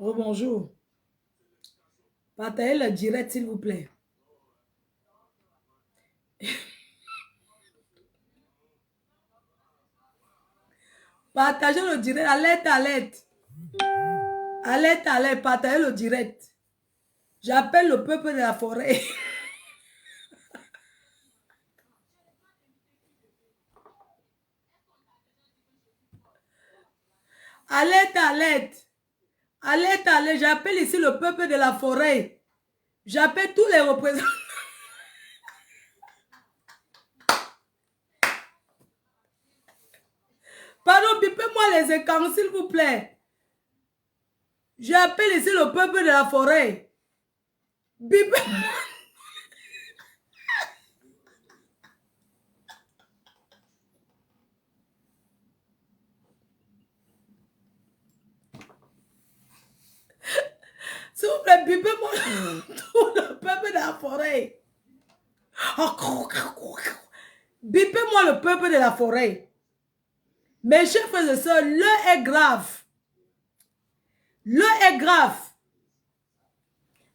Oh, bonjour. Partagez le direct, s'il vous plaît. Partagez le direct. Alerte, alerte. Alerte, alerte. Partagez le direct. J'appelle le peuple de la forêt. Alerte, alerte. Alerte, alerte. J'appelle ici le peuple de la forêt. J'appelle tous les représentants. Pardon, bipez-moi les écrans, s'il vous plaît. J'appelle ici le peuple de la forêt. Bipez-moi. S'il vous plaît, bipez-moi tout le peuple de la forêt. Bipez-moi le peuple de la forêt. Mes chers frères et sœurs, l'heure est grave. L'heure est grave.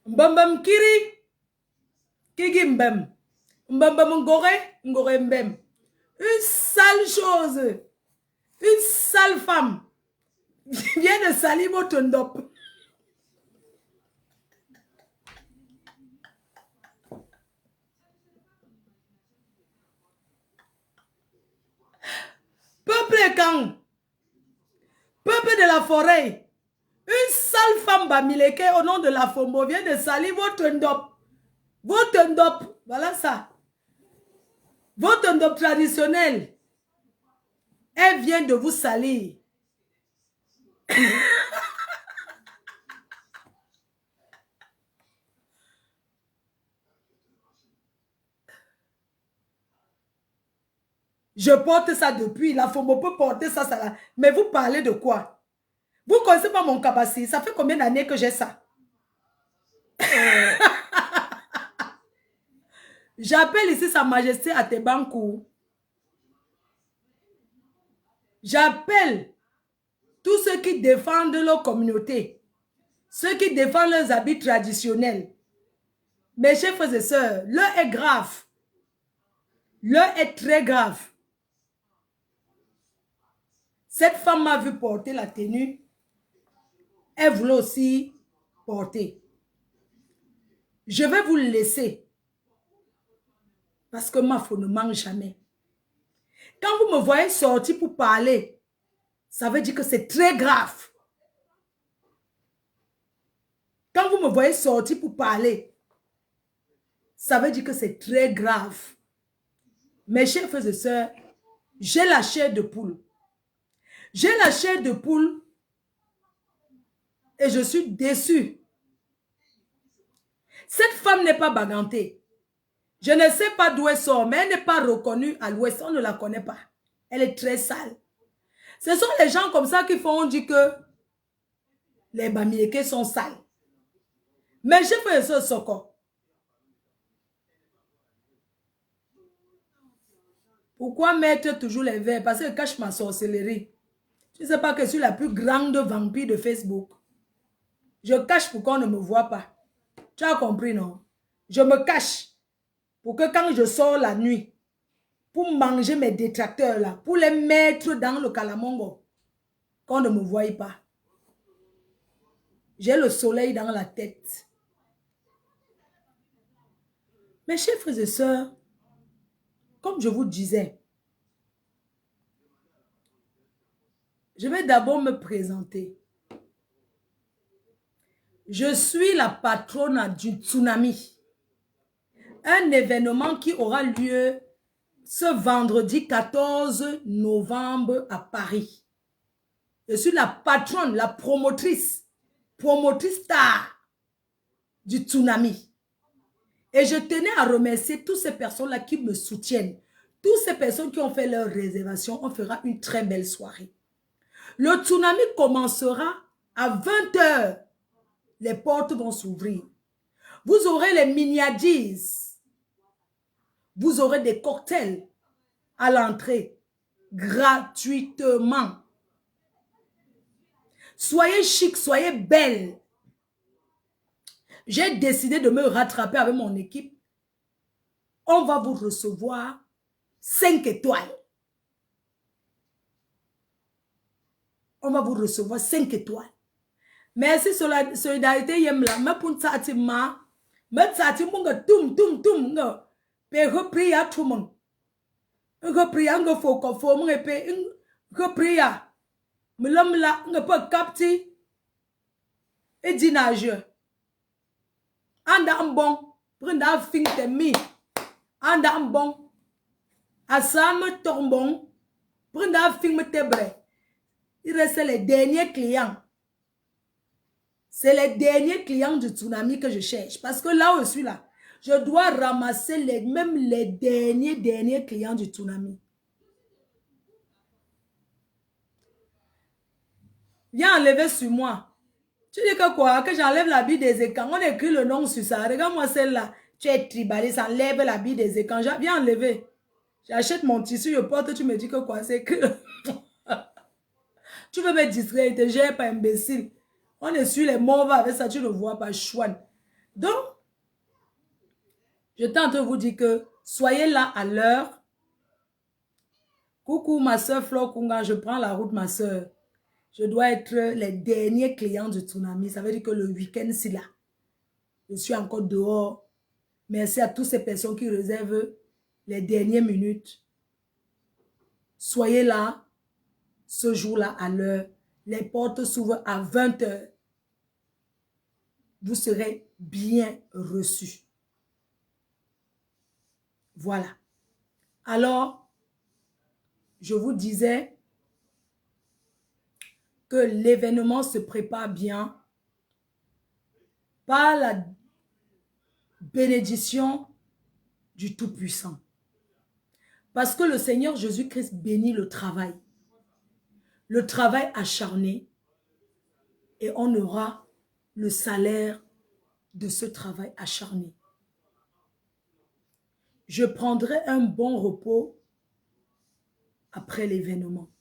Mbambam kiri, kiki mbem. Mbambam ngore mbem. Une sale chose, une sale femme vient de salir votre ndop. Peuple Kang, peuple de la forêt, une sale femme bamileke au nom de la FOMO vient de salir votre ndop. Votre ndop, voilà ça. Votre ndop traditionnel, elle vient de vous salir. Je porte ça depuis. La FOMO peut porter ça, ça là. Mais vous parlez de quoi? Vous ne connaissez pas mon cabassi. Ça fait combien d'années que j'ai ça? J'appelle ici Sa Majesté Atebankou. J'appelle tous ceux qui défendent leur communauté. Ceux qui défendent leurs habits traditionnels. Mes chers frères et sœurs, l'heure est grave. L'heure est très grave. Cette femme m'a vu porter la tenue. Elle voulait aussi porter. Je vais vous le laisser. Parce que ma femme ne mange jamais. Quand vous me voyez sortir pour parler, ça veut dire que c'est très grave. Quand vous me voyez sortir pour parler, ça veut dire que c'est très grave. Mes chers frères et sœurs, j'ai la chair de poule. J'ai la chair de poule et je suis déçue. Cette femme n'est pas bagantée. Je ne sais pas d'où elle sort, mais elle n'est pas reconnue à l'ouest. On ne la connaît pas. Elle est très sale. Ce sont les gens comme ça qui font dire que les Bamileke sont sales. Mais j'ai fait ce soko. Pourquoi mettre toujours les verres? Parce que je cache ma sorcellerie. Tu ne sais pas que je suis la plus grande vampire de Facebook. Je cache pour qu'on ne me voit pas. Tu as compris, non? Je me cache pour que quand je sors la nuit, pour manger mes détracteurs là, pour les mettre dans le calamongo, qu'on ne me voie pas. J'ai le soleil dans la tête. Mes chers frères et sœurs, comme je vous disais, je vais d'abord me présenter. Je suis la patronne du tsunami. Un événement qui aura lieu ce vendredi 14 novembre à Paris. Je suis la patronne, la promotrice star du tsunami. Et je tenais à remercier toutes ces personnes-là qui me soutiennent. Toutes ces personnes qui ont fait leur réservation, on fera une très belle soirée. Le tsunami commencera à 20 h. Les portes vont s'ouvrir. Vous aurez les miniadis. Vous aurez des cocktails à l'entrée gratuitement. Soyez chic, soyez belle. J'ai décidé de me rattraper avec mon équipe. On va vous recevoir 5 étoiles. On va vous recevoir 5 étoiles. Merci sur la solidarité. Yemla, me pour ma, me tsati munga tum nga. Pe repris à tout le monde. Repris à nga faut munga pe repris à. Me l'homme là nga pas capti et dinage. Anda bon, prenda fin te mi. Anda bon. Asame tombon, prenda fin me tebre. Il reste les derniers clients. C'est les derniers clients du tsunami que je cherche. Parce que là où je suis là, je dois ramasser même les derniers clients du tsunami. Viens enlever sur moi. Tu dis que quoi? Que j'enlève l'habit des écrans. On écrit le nom sur ça. Regarde-moi celle-là. Tu es tribaliste, enlève l'habit des écrans. Viens enlever. J'achète mon tissu, je porte, tu me dis que quoi? C'est que... Tu veux me distraire, te gère pas imbécile. On est sur les morts avec ça, tu ne vois pas, chouane. Donc, je tente de vous dire que soyez là à l'heure. Coucou ma soeur Flore Kunga, je prends la route ma soeur. Je dois être les derniers clients du tsunami. Ça veut dire que le week-end, c'est là. Je suis encore dehors. Merci à toutes ces personnes qui réservent les dernières minutes. Soyez là ce jour-là à l'heure. Les portes s'ouvrent à 20 h. Vous serez bien reçus. Voilà. Alors, je vous disais que l'événement se prépare bien par la bénédiction du Tout-Puissant. Parce que le Seigneur Jésus-Christ bénit le travail acharné, et on aura le salaire de ce travail acharné. Je prendrai un bon repos après l'événement.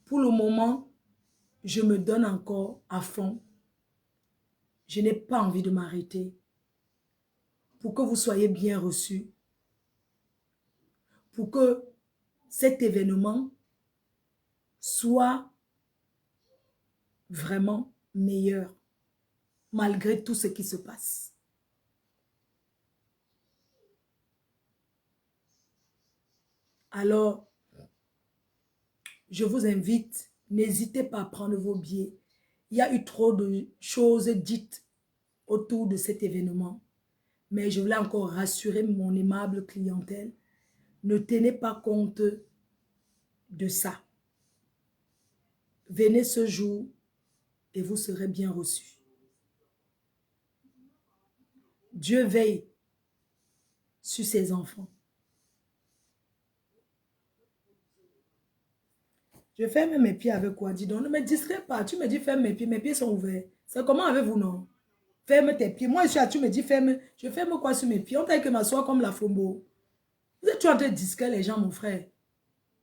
Pour le moment, je me donne encore à fond. Je n'ai pas envie de m'arrêter pour que vous soyez bien reçus, pour que cet événement soit vraiment meilleur malgré tout ce qui se passe. Alors, je vous invite, n'hésitez pas à prendre vos billets. Il y a eu trop de choses dites autour de cet événement. Mais je voulais encore rassurer mon aimable clientèle. Ne tenez pas compte de ça. Venez ce jour et vous serez bien reçus. Dieu veille sur ses enfants. Je ferme mes pieds avec quoi? Dis donc, ne me distrais pas. Tu me dis ferme mes pieds sont ouverts. C'est comment avec vous, non? Ferme tes pieds. Moi, tu me dis ferme. Je ferme quoi sur mes pieds? On t'a dit que m'asseoir comme la fombo. Vous êtes en train de discret les gens, mon frère.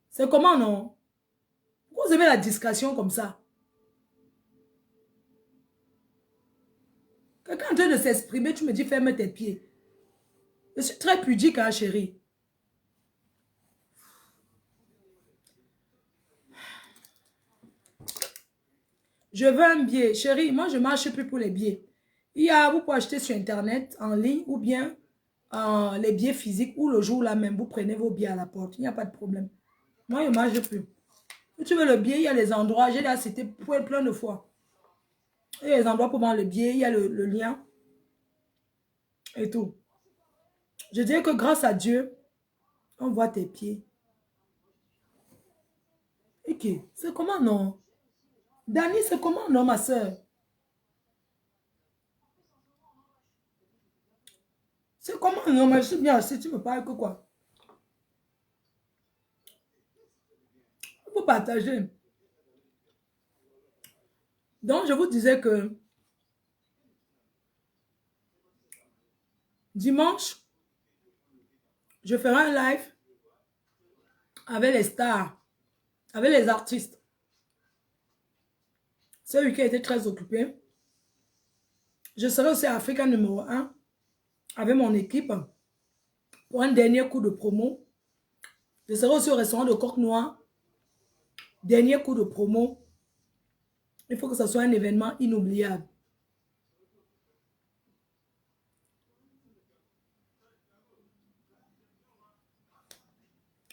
C'est comment, non? Pourquoi vous aimez la discrétion comme ça? Quelqu'un est en train de s'exprimer, tu me dis ferme tes pieds. Je suis très pudique, hein, chérie. Je veux un billet. Chérie, moi, je ne marche plus pour les billets. Vous pouvez acheter sur Internet, en ligne, ou bien les billets physiques, ou le jour là même, vous prenez vos billets à la porte. Il n'y a pas de problème. Moi, je ne marche plus. Si tu veux le billet, il y a les endroits. J'ai déjà cité plein de fois. Il y a les endroits pour vendre le billet, il y a le lien. Et tout. Je dirais que grâce à Dieu, on voit tes pieds. Ok, c'est comment non? Dani, c'est comment non, ma soeur? C'est comment non, mais je suis bien assis, tu me parles que quoi? Il faut partager. Donc, je vous disais que dimanche, je ferai un live avec les stars, avec les artistes. Ce week-end était très occupé. Je serai aussi à Africa numéro 1 avec mon équipe pour un dernier coup de promo. Je serai aussi au restaurant de Coq Noir. Dernier coup de promo. Il faut que ce soit un événement inoubliable.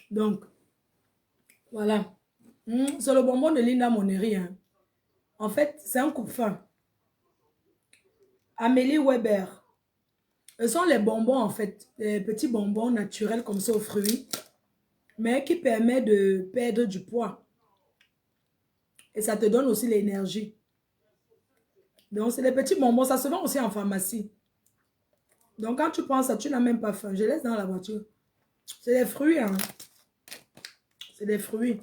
Donc, voilà. C'est le bonbon de Linda Moneri. Hein. En fait, c'est un coupe-fin. Amélie Weber. Ce sont les bonbons, en fait. Les petits bonbons naturels comme ça aux fruits. Mais qui permet de perdre du poids. Et ça te donne aussi l'énergie. Donc, c'est des petits bonbons. Ça se vend aussi en pharmacie. Donc, quand tu prends ça, tu n'as même pas faim. Je laisse dans la voiture. C'est des fruits. Hein. C'est des fruits.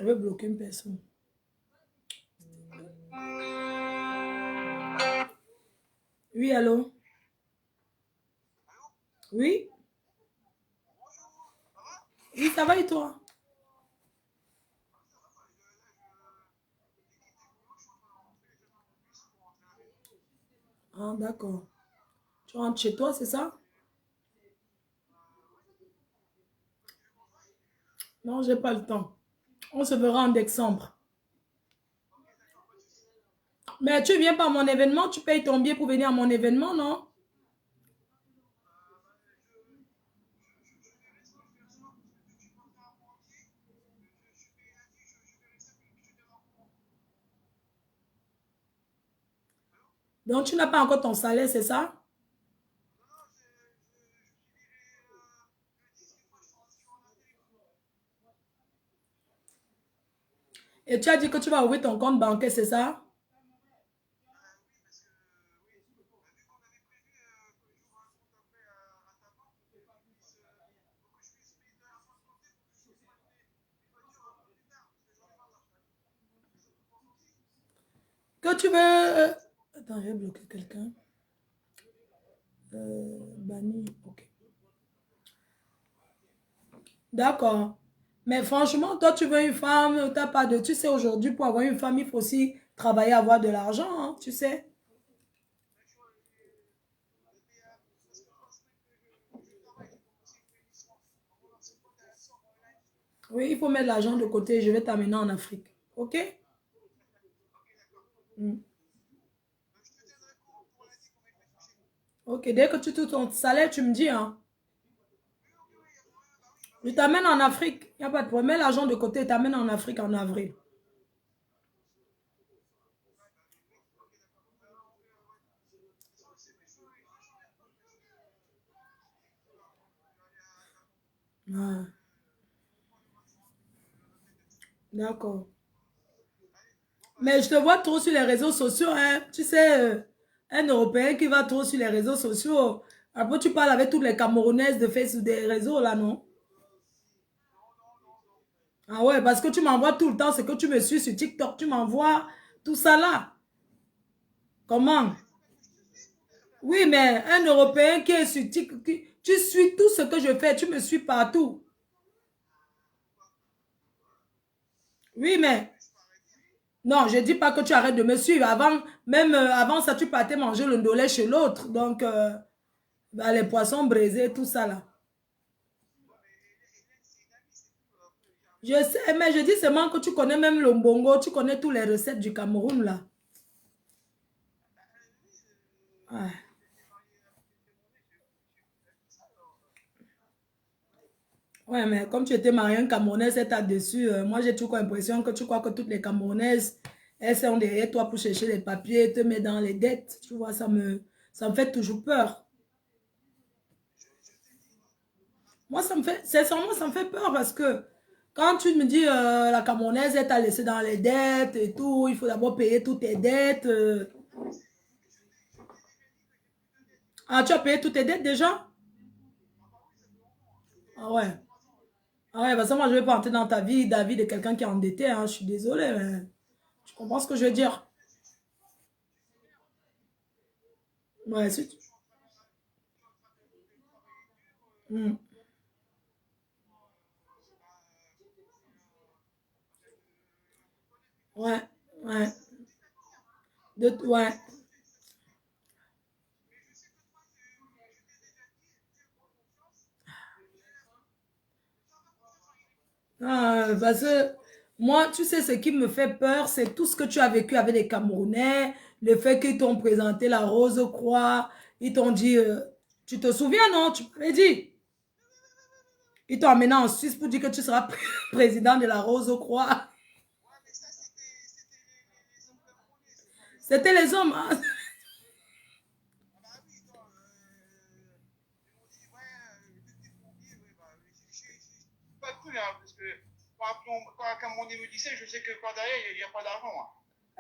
Je vais bloquer une personne. Oui, allô? Oui? Oui, ça va et toi? Ah, d'accord. Tu rentres chez toi, c'est ça? Non, j'ai pas le temps. On se verra en décembre. Mais tu viens pas à mon événement, tu payes ton billet pour venir à mon événement, non? Donc, tu n'as pas encore ton salaire, c'est ça? Et tu as dit que tu vas ouvrir ton compte bancaire, c'est ça? Que tu veux... Attends, je vais bloquer quelqu'un. Banni, ok. D'accord. Mais franchement, toi, tu veux une femme, t'as pas de... Tu sais, aujourd'hui, pour avoir une femme, il faut aussi travailler, avoir de l'argent, hein, tu sais. Oui, il faut mettre l'argent de côté. Je vais t'amener en Afrique. OK? Mm. OK, dès que tu touches ton salaire, tu me dis, hein. Je t'amène en Afrique. Il n'y a pas de problème. Mets l'argent de côté, t'amène en Afrique en avril. Ah, d'accord. Mais je te vois trop sur les réseaux sociaux, hein. Tu sais, un Européen qui va trop sur les réseaux sociaux. Après, tu parles avec toutes les Camerounaises de Facebook des réseaux, là, non? Ah ouais, parce que tu m'envoies tout le temps ce que tu me suis sur TikTok. Tu m'envoies tout ça là. Comment? Oui, mais un Européen qui est sur TikTok, tu suis tout ce que je fais. Tu me suis partout. Oui, mais non, je ne dis pas que tu arrêtes de me suivre. Avant, même avant ça, tu partais manger le ndolé chez l'autre. Donc, bah, les poissons braisés, tout ça là. Je sais, mais je dis seulement que tu connais même le mbongo, tu connais toutes les recettes du Cameroun là. Ouais. Ouais, mais comme tu étais mariée à une Camerounaise, elle t'a dessus. Moi, j'ai toujours l'impression que tu crois que toutes les Camerounaises, elles sont derrière toi pour chercher les papiers, te mettre dans les dettes. Tu vois, ça me fait toujours peur. Moi, ça me fait, sincèrement, ça me fait peur parce que quand tu me dis la Camerounaise, elle t'a laissé dans les dettes et tout, il faut d'abord payer toutes tes dettes. Ah, tu as payé toutes tes dettes déjà? Ah ouais. Ah ouais, parce que moi, je ne vais pas entrer dans ta vie, David, de quelqu'un qui est endetté. Hein. Je suis désolée, mais tu comprends ce que je veux dire? Ouais, Hmm. Ouais, ouais. Ouais. Ah, parce que moi, tu sais, ce qui me fait peur, c'est tout ce que tu as vécu avec les Camerounais, le fait qu'ils t'ont présenté la Rose Croix, ils t'ont dit, tu te souviens, non? Tu m'avais dit. Ils t'ont amené en Suisse pour dire que tu seras président de la Rose Croix. C'était les hommes. Hein?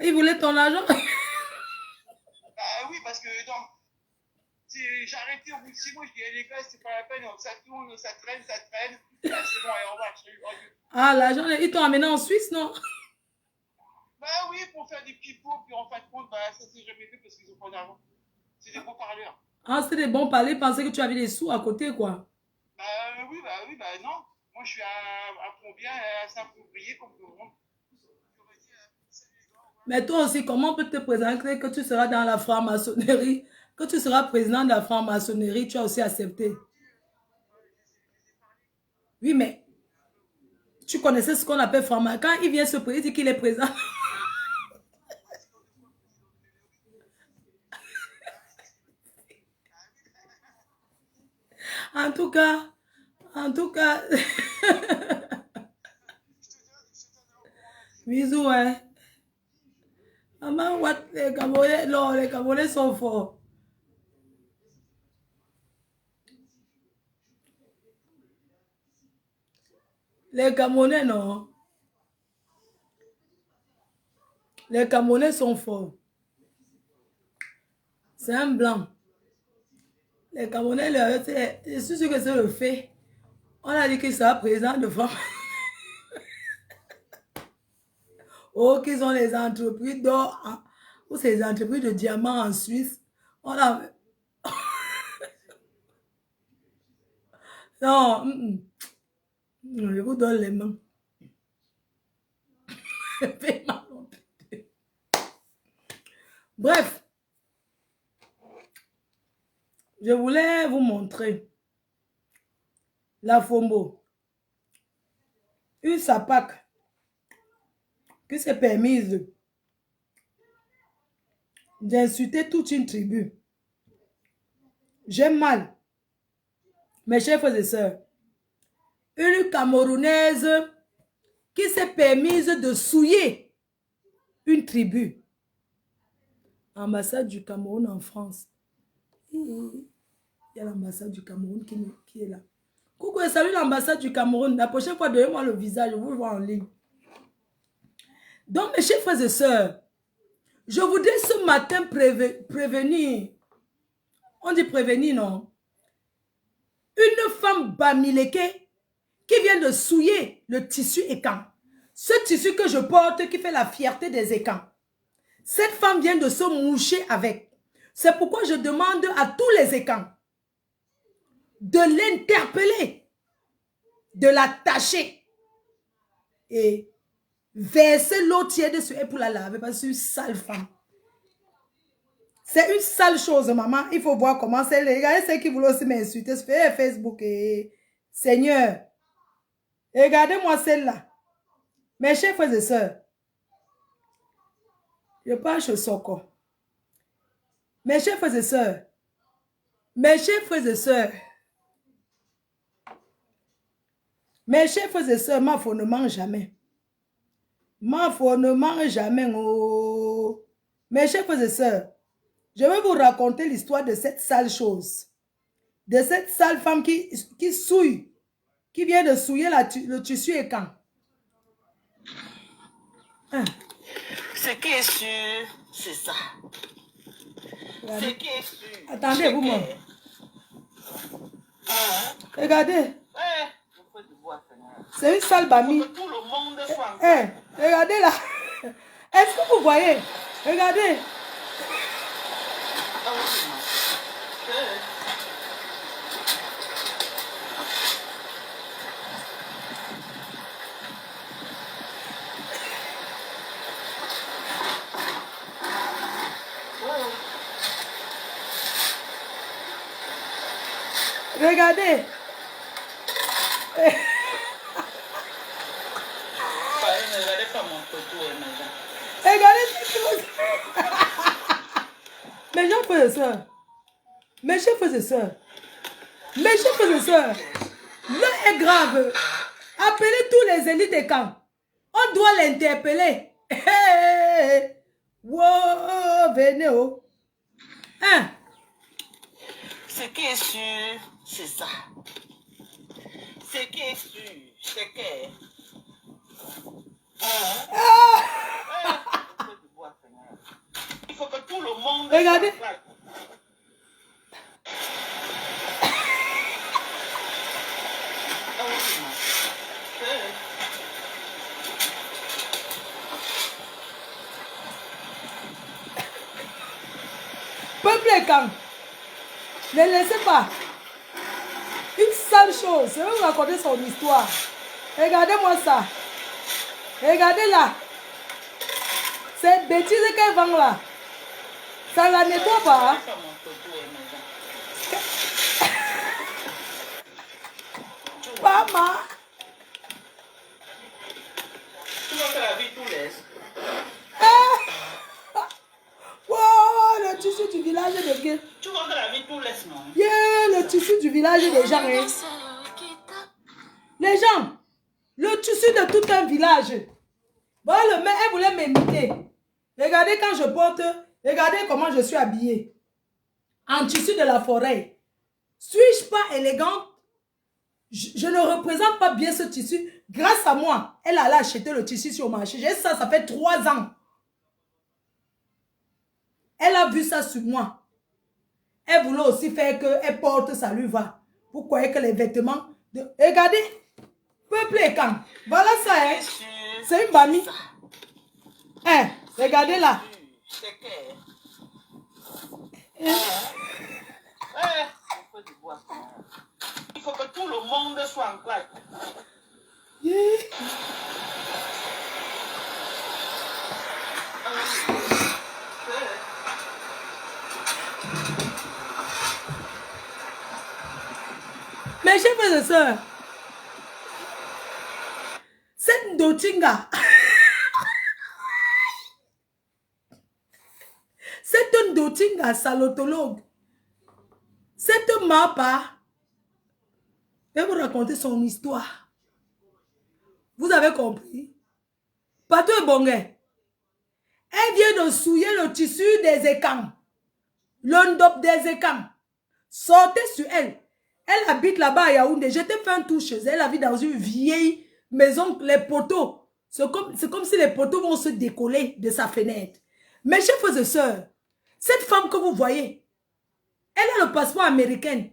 Ils voulaient ton argent. Ah, l'argent, ils t'ont amené en Suisse, non? Ah, c'était des bons parler, pensaient que tu avais des sous à côté, quoi. Mais toi aussi, comment on peut te présenter que tu seras dans la franc-maçonnerie, que tu seras président de la franc-maçonnerie, tu as aussi accepté. Oui, mais tu connaissais ce qu'on appelle franc-maçon. Quand il vient se présenter, il dit qu'il est présent. En tout cas, en tout cas, bisous, hein. Maman, what, les Camerounais, non, les Camerounais sont forts. Les Camerounais, non. Les Camerounais sont forts. C'est un blanc. Les Camerounais, je suis sûr que c'est le fait. On a dit qu'il sera président de France. Oh, qu'ils ont les entreprises d'or hein, ou ces entreprises de diamants en Suisse. On a... Non, je vous donne les mains. Bref, je voulais vous montrer la Fombo. Une sapac qui s'est permise d'insulter toute une tribu. J'ai mal, mes chers frères et sœurs. Une Camerounaise qui s'est permise de souiller une tribu. Ambassade du Cameroun en France. Il y a l'ambassade du Cameroun qui est là. Coucou et salut l'ambassade du Cameroun. La prochaine fois, donnez-moi le visage, je vous le vois en ligne. Donc, mes chers frères et sœurs, je voudrais ce matin prévenir. On dit prévenir, non? Une femme bamileke qui vient de souiller le tissu écan. Ce tissu que je porte qui fait la fierté des écans. Cette femme vient de se moucher avec. C'est pourquoi je demande à tous les écans de l'interpeller, de l'attacher et verser l'eau tiède sur elle pour la laver parce que c'est une sale femme. C'est une sale chose, maman. Il faut voir comment c'est. Regardez ceux qui voulaient aussi m'insulter sur Facebook. Et... Seigneur, regardez-moi celle-là. Mes chers frères et sœurs, je parle chez Soko. Mes chers frères et sœurs, mes chers frères et sœurs, mes chers frères et sœurs, ma foi ne mange jamais. Ma foi ne mange jamais. Oh. Mes chers frères et sœurs, je vais vous raconter l'histoire de cette sale chose. De cette sale femme qui souille, qui vient de souiller le tissu écan. Hein? Ce qui est sûr, c'est ça. Regardez. Ce qui est sûr. Attendez, vous moi. Regardez. C'est une sale bamie. Tout le monde soit regardez là. Est-ce que vous voyez? Regardez. Regardez. Ne regardez pas mon photo, mes gens. Regardez ce que mes gens frères et sœurs. Mes chers frères et sœurs. Mes chers frères et sœurs. L'heure est grave. Appelez tous les élites des camps. On doit l'interpeller. Hey, wow, venez oh. Hein? Ce qui est sûr, c'est ça. Ce qui est sûr, c'est que... Il faut que tout le monde... Regardez. Peuple et camp. Ne laissez pas. Une seule chose. Je vais vous raconter son histoire. Regardez-moi ça. Regardez là. Cette bêtise qu'elle vend là. Ça la nettoie pas. Hein? Maman. Tu vois que la vie tout laisse. Wow, le tissu du village de qui? Tu vois que la vie tout laisse, non? Yeah, le tissu du village des gens. Hein? Les gens, le tissu de tout un village. Bon, le mec, elle voulait m'imiter. Regardez quand je porte, regardez comment je suis habillée. En tissu de la forêt. Suis-je pas élégante? Je ne représente pas bien ce tissu. Grâce à moi, elle allait acheter le tissu sur le marché. J'ai ça, ça fait 3 ans. Elle a vu ça sur moi. Elle voulait aussi faire qu'elle porte, ça lui va. Vous croyez que les vêtements... Regardez. Peuple et camp. Voilà ça, hein. C'est une mamie. Hein, regardez là. Il faut que tout le monde soit en classe. Yeah. Mes chers frères et sœurs, cette Ndotinga, cette Ndotinga salotologue, cette Mapa, je vais vous raconter son histoire. Vous avez compris? Pato et Bongé, elle vient de souiller le tissu des écans, l'ondop des écans. Sortez sur elle. Elle habite là-bas à Yaoundé. J'étais fait un tour chez elle. Elle habite dans une vieille maison. Les poteaux, c'est comme si les poteaux vont se décoller de sa fenêtre. Mes chers frères et sœurs, cette femme que vous voyez, elle a le passeport américain.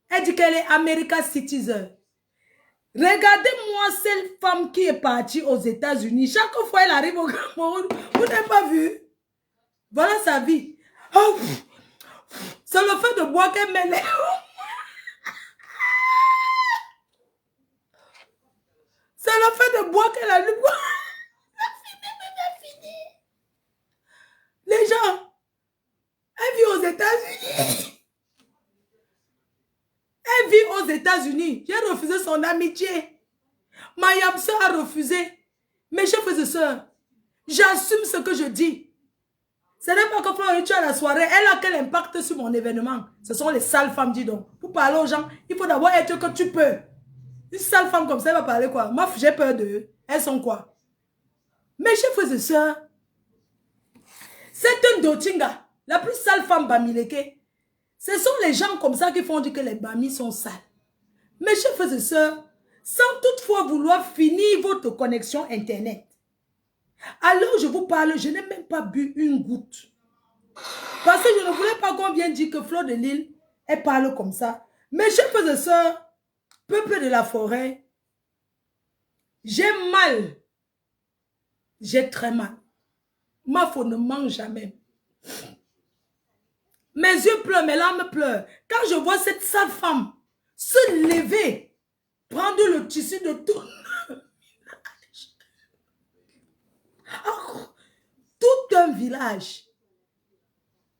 Elle dit qu'elle est American citizen. Regardez-moi cette femme qui est partie aux États-Unis. Chaque fois elle arrive au Cameroun, vous n'avez pas vu? Voilà sa vie. Oh, c'est le fait de boire qu'elle met les... C'est le fait de boire qu'elle a lu. Les gens, elle vit aux États-Unis. Elle vit aux États-Unis. J'ai refusé son amitié. Ma Yamse a refusé. Mes chers frères et sœurs, j'assume ce que je dis. Ce n'est pas que Florent, tu as la soirée. Elle a quel impact sur mon événement? Ce sont les sales femmes, dis donc. Pour parler aux gens, il faut d'abord être que tu peux. Une sale femme comme ça, elle va parler quoi? Moi, j'ai peur d'eux. Elles sont quoi? Mes chers frères et sœurs, c'est une Dotinga, la plus sale femme Bamileke. Ce sont les gens comme ça qui font dire que les Bamis sont sales. Mes chers frères et sœurs, sans toutefois vouloir finir votre connexion Internet. Alors je vous parle, je n'ai même pas bu une goutte. Parce que je ne voulais pas qu'on vienne dire que Fleur de Lille, elle parle comme ça. Mes chers frères et sœurs, peuple de la forêt, j'ai mal. J'ai très mal. Ma faute ne mange jamais. Mes yeux pleurent, mes larmes pleurent. Quand je vois cette sale femme se lever, prendre le tissu de tout un village.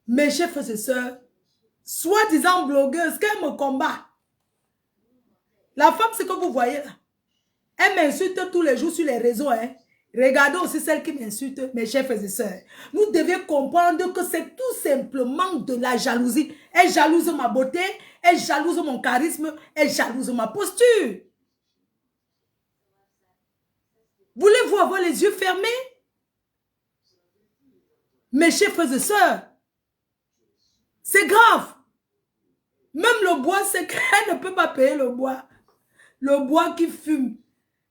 Mes chers frères et sœurs, soi-disant blogueuse, qu'elle me combat. La femme, c'est que vous voyez là. Elle m'insulte tous les jours sur les réseaux. Hein. Regardez aussi celle qui m'insulte, mes chers frères et sœurs. Nous devions comprendre que c'est tout simplement de la jalousie. Elle jalouse ma beauté, elle jalouse mon charisme, elle jalouse ma posture. Voulez-vous avoir les yeux fermés? Mes chers frères et sœurs, c'est grave. Même le bois, c'est qu'elle ne peut pas payer le bois. Le bois qui fume.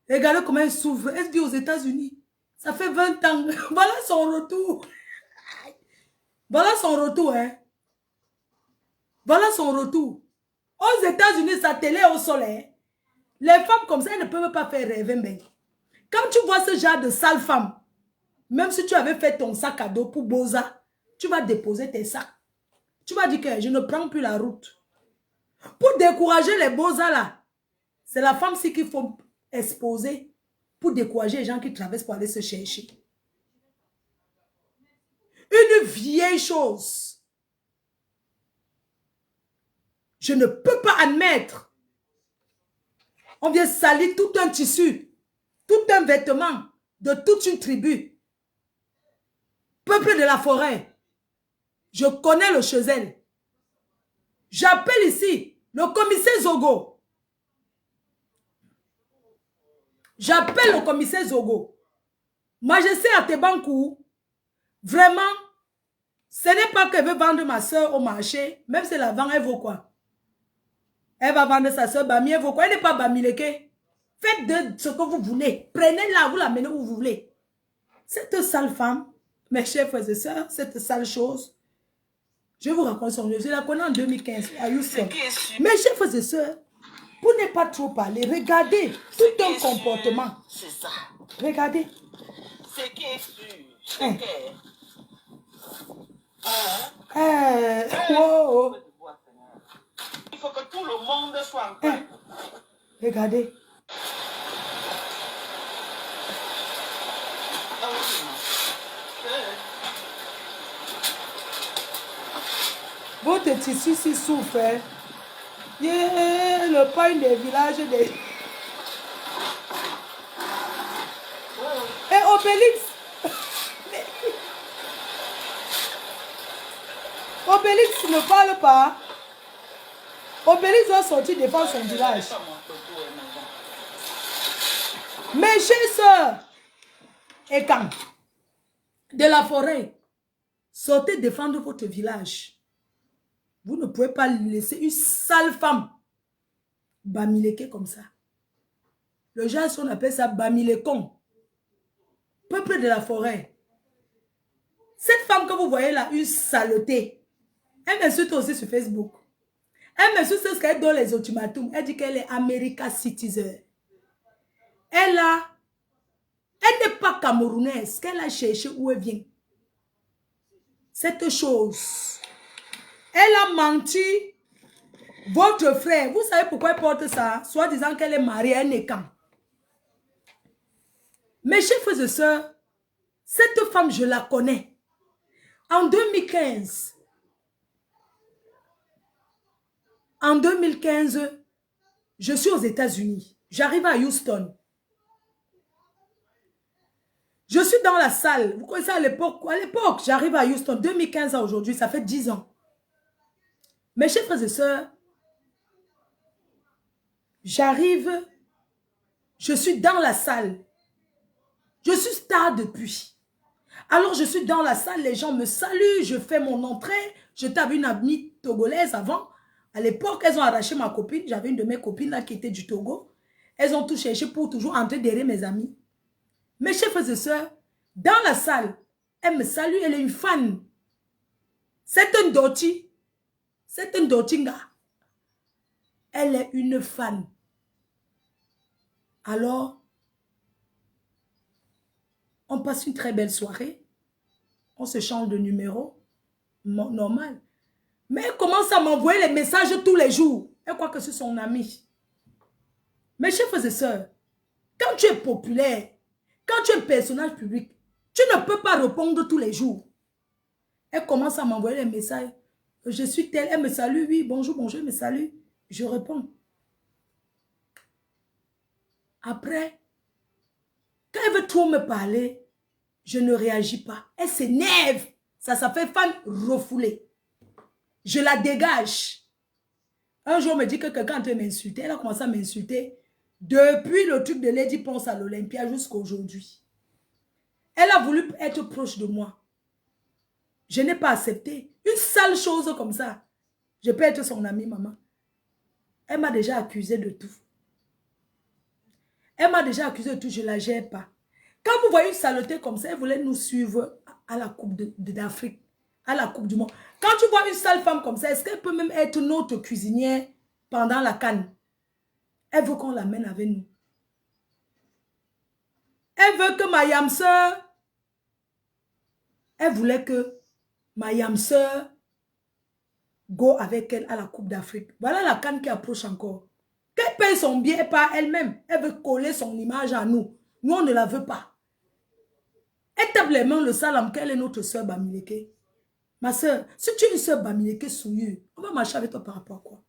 Regardez comment elle souffre. Elle vit aux États-Unis. Ça fait 20 ans. Voilà son retour. Voilà son retour, hein. Voilà son retour. Aux États-Unis, sa télé est au soleil. Les femmes comme ça, elles ne peuvent pas faire rêver, mais quand tu vois ce genre de sale femme, même si tu avais fait ton sac à dos pour Boza, tu vas déposer tes sacs. Tu vas dire que je ne prends plus la route. Pour décourager les Boza là, c'est la femme-ci qu'il faut exposer pour décourager les gens qui traversent pour aller se chercher. Une vieille chose. Je ne peux pas admettre. On vient salir tout un tissu, tout un vêtement de toute une tribu. Peuple de la forêt. Je connais le Chezelle. J'appelle ici le commissaire Zogo. J'appelle le commissaire Zogo. Majesté Atebankou, vraiment, ce n'est pas qu'elle veut vendre ma soeur au marché, même si elle la vend, elle vaut quoi? Elle va vendre sa soeur Bami, elle vaut quoi? Elle n'est pas Bamileke. Faites de ce que vous voulez. Prenez-la, vous l'amenez où vous voulez. Cette sale femme, mes chers frères et sœurs, cette sale chose, je vous raconte son jeu. Je la connais en 2015 à Houston. Mes chers frères et sœurs, pour ne pas trop parler, regardez tout un comportement. C'est ça. Regardez. Ce qui est sûr, c'est que... Oh. Il faut que tout le monde soit en paix. Regardez. Votre tissu si souffre. Hein? Yeah, le pain des villages des... Et Obélix. Obélix ne parle pas. Obélix doit sortir défendre son village. Mes chers soeurs et quand de la forêt, sortez défendre votre village. Vous ne pouvez pas laisser une sale femme bamileke comme ça. Le genre, on appelle ça bamilekon. Peuple de la forêt. Cette femme que vous voyez là, une saleté. Elle m'insulte aussi sur Facebook. Elle m'insulte ce qu'elle donne les ultimatums. Elle dit qu'elle est America Citizen. Elle n'est pas camerounaise. Qu'elle a cherché où elle vient. Cette chose. Elle a menti. Votre frère, vous savez pourquoi elle porte ça? Soit disant qu'elle est mariée, elle n'est qu'un. Mes chers frères et sœurs, cette femme, je la connais. En 2015, je suis aux États-Unis. J'arrive à Houston. Je suis dans la salle. Vous connaissez à l'époque, j'arrive à Houston, 2015 à aujourd'hui, ça fait 10 ans. Mes chers frères et sœurs, j'arrive, je suis dans la salle. Je suis star depuis. Alors je suis dans la salle, les gens me saluent, je fais mon entrée. J'étais avec une amie togolaise avant. À l'époque, elles ont arraché ma copine. J'avais une de mes copines là qui était du Togo. Elles ont tout cherché pour toujours entrer derrière mes amis. Mes chers frères et sœurs, dans la salle, elle me salue, elle est une fan. C'est un doti. C'est un dotinga. Elle est une fan. Alors, on passe une très belle soirée. On se change de numéro. Normal. Mais elle commence à m'envoyer les messages tous les jours. Elle croit que c'est son ami. Mes chers frères et sœurs, quand tu es populaire, quand tu es un personnage public, tu ne peux pas répondre tous les jours. Elle commence à m'envoyer les messages. Je suis telle, elle me salue, oui, bonjour, bonjour, elle me salue. Je réponds. Après, quand elle veut trop me parler, je ne réagis pas. Elle s'énerve. Ça fait femme refoulée. Je la dégage. Un jour, on me dit que quelqu'un est en train de m'insulter. Elle a commencé à m'insulter depuis le truc de Lady Ponce à l'Olympia jusqu'à aujourd'hui. Elle a voulu être proche de moi. Je n'ai pas accepté. Une sale chose comme ça. Je peux être son amie, maman. Elle m'a déjà accusé de tout. Elle m'a déjà accusé de tout, je ne la gère pas. Quand vous voyez une saleté comme ça, elle voulait nous suivre à la Coupe d'Afrique, à la Coupe du Monde. Quand tu vois une sale femme comme ça, est-ce qu'elle peut même être notre cuisinière pendant la CAN? Elle veut qu'on l'amène avec nous. Elle veut que ma yam sœur, elle voulait que ma yam sœur go avec elle à la Coupe d'Afrique. Voilà la CAN qui approche encore. Qu'elle paye son billet par elle-même. Elle veut coller son image à nous. Nous, on ne la veut pas. Elle tape les mains le salam qu'elle est notre soeur Bamileke. Ma soeur, si tu es une soeur Bamileke souillue, on va marcher avec toi par rapport à quoi?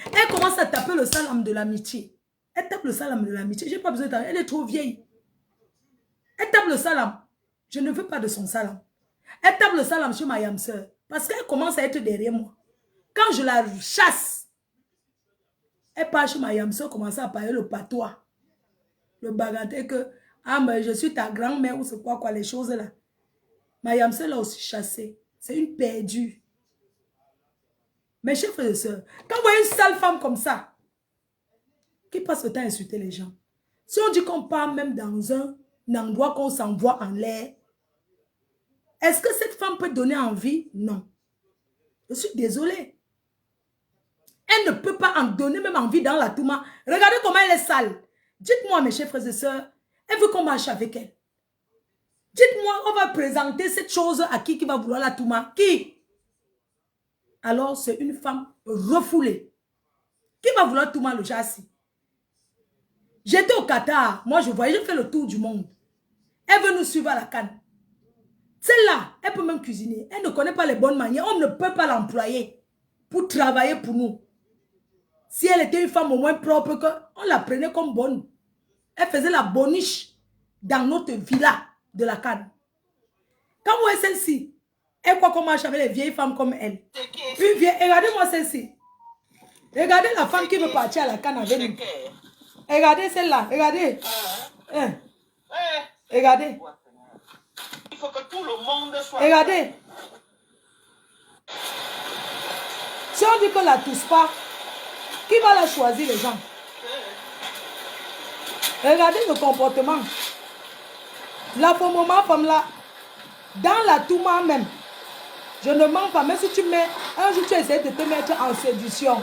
Elle commence à taper le salam de l'amitié. Elle tape le salam de l'amitié. Je n'ai pas besoin de taper. Elle est trop vieille. Elle tape le salam. Je ne veux pas de son salam. Elle tape le salam chez ma yam soeur. Parce qu'elle commence à être derrière moi. Quand je la chasse, elle part chez ma yam soeur, commence à parler le patois. Le bagatelle que, ah mais je suis ta grand-mère ou c'est quoi les choses là. Ma yam soeur l'a aussi chassée. C'est une perdue. Mes chers frères et sœurs, quand vous voyez une sale femme comme ça, qui passe le temps à insulter les gens, si on dit qu'on part même dans un endroit qu'on s'envoie en l'air, est-ce que cette femme peut donner envie? Non. Je suis désolée. Elle ne peut pas en donner même envie dans la Touma. Regardez comment elle est sale. Dites-moi, mes chers frères et sœurs, elle veut qu'on marche avec elle. Dites-moi, on va présenter cette chose à qui va vouloir la Touma? Qui? Alors, c'est une femme refoulée. Qui va vouloir Touma le châssis? J'étais au Qatar. Moi, je voyais, je fais le tour du monde. Elle veut nous suivre à la CAN. Celle-là, elle peut même cuisiner. Elle ne connaît pas les bonnes manières. On ne peut pas l'employer pour travailler pour nous. Si elle était une femme au moins propre, on la prenait comme bonne. Elle faisait la boniche dans notre villa de la CAN. Quand vous voyez celle-ci, elle croit qu'on marche avec les vieilles femmes comme elle. Une vieille, regardez-moi celle-ci. Regardez la femme qui veut partir à la CAN avec nous. Regardez celle-là, regardez. Regardez. Il faut que tout le monde soit... Regardez. Si on dit que la touche pas, qui va la choisir les gens? Regardez le comportement. La femme là, dans la Touma même, je ne mens pas, mais si tu mets, un jour tu essaies de te mettre en séduction,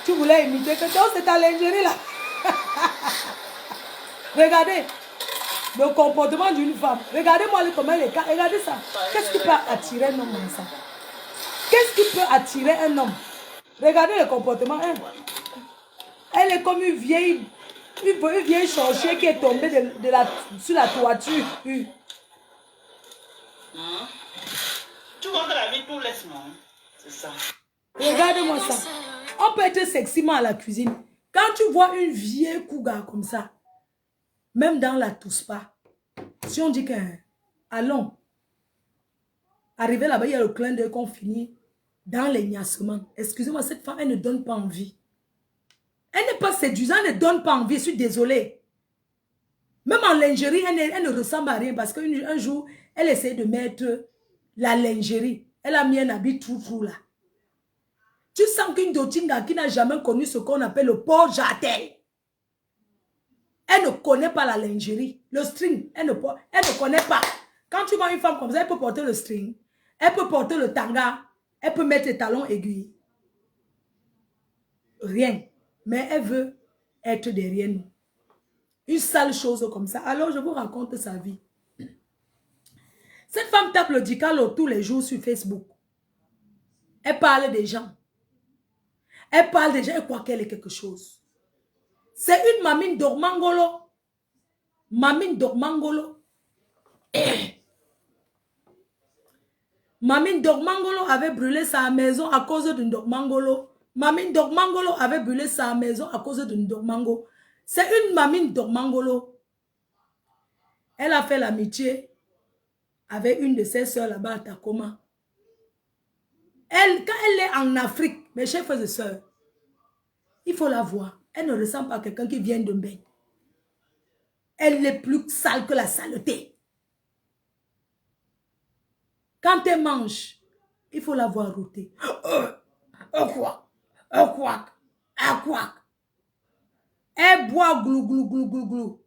tu voulais imiter que toi c'est ta lingerie là. Regardez le comportement d'une femme. Regardez-moi comment elle est. Regardez ça. Qu'est-ce qui peut attirer un homme comme ça? Qu'est-ce qui peut attirer un homme? Regardez le comportement. Hein? Elle est comme une vieille sorcière qui est tombée sur la toiture. Tu vois que la vie tout laisse, non? C'est ça. Regardez-moi ça. On peut être seximent à la cuisine. Quand tu vois une vieille couga comme ça, même dans la Touspa, si on dit que, allons, arriver là-bas, il y a le clin d'œil qu'on finit dans les gnassements. Excusez-moi, cette femme, elle ne donne pas envie. Elle n'est pas séduisante, elle ne donne pas envie, je suis désolée. Même en lingerie, elle ne ressemble à rien parce qu'un jour, elle essayait de mettre la lingerie. Elle a mis un habit trou là. Tu sens qu'une Dotinga qui n'a jamais connu ce qu'on appelle le port jartel. Elle ne connaît pas la lingerie. Le string, elle ne connaît pas. Quand tu vois une femme comme ça, elle peut porter le string. Elle peut porter le tanga. Elle peut mettre les talons aiguilles. Rien. Mais elle veut être derrière nous. Une sale chose comme ça. Alors, je vous raconte sa vie. Cette femme tape le dicalo tous les jours sur Facebook. Elle parle des gens. Elle parle des gens et croit qu'elle est quelque chose. C'est une mamine d'Ormangolo. Mamine d'Ormangolo. Mamine d'Ormangolo avait brûlé sa maison à cause d'une Dormangolo. Mamine d'Ormangolo avait brûlé sa maison à cause d'une Dormango. C'est une mamine de Mangolo. Elle a fait l'amitié avec une de ses soeurs là-bas à Takoma. Elle, quand elle est en Afrique, mes chers frères et sœurs, il faut la voir. Elle ne ressemble pas à quelqu'un qui vient de Mbé. Elle est plus sale que la saleté. Quand elle mange, il faut la voir rôter. Quoi? Elle boit glou, glou, glou, glou, glou.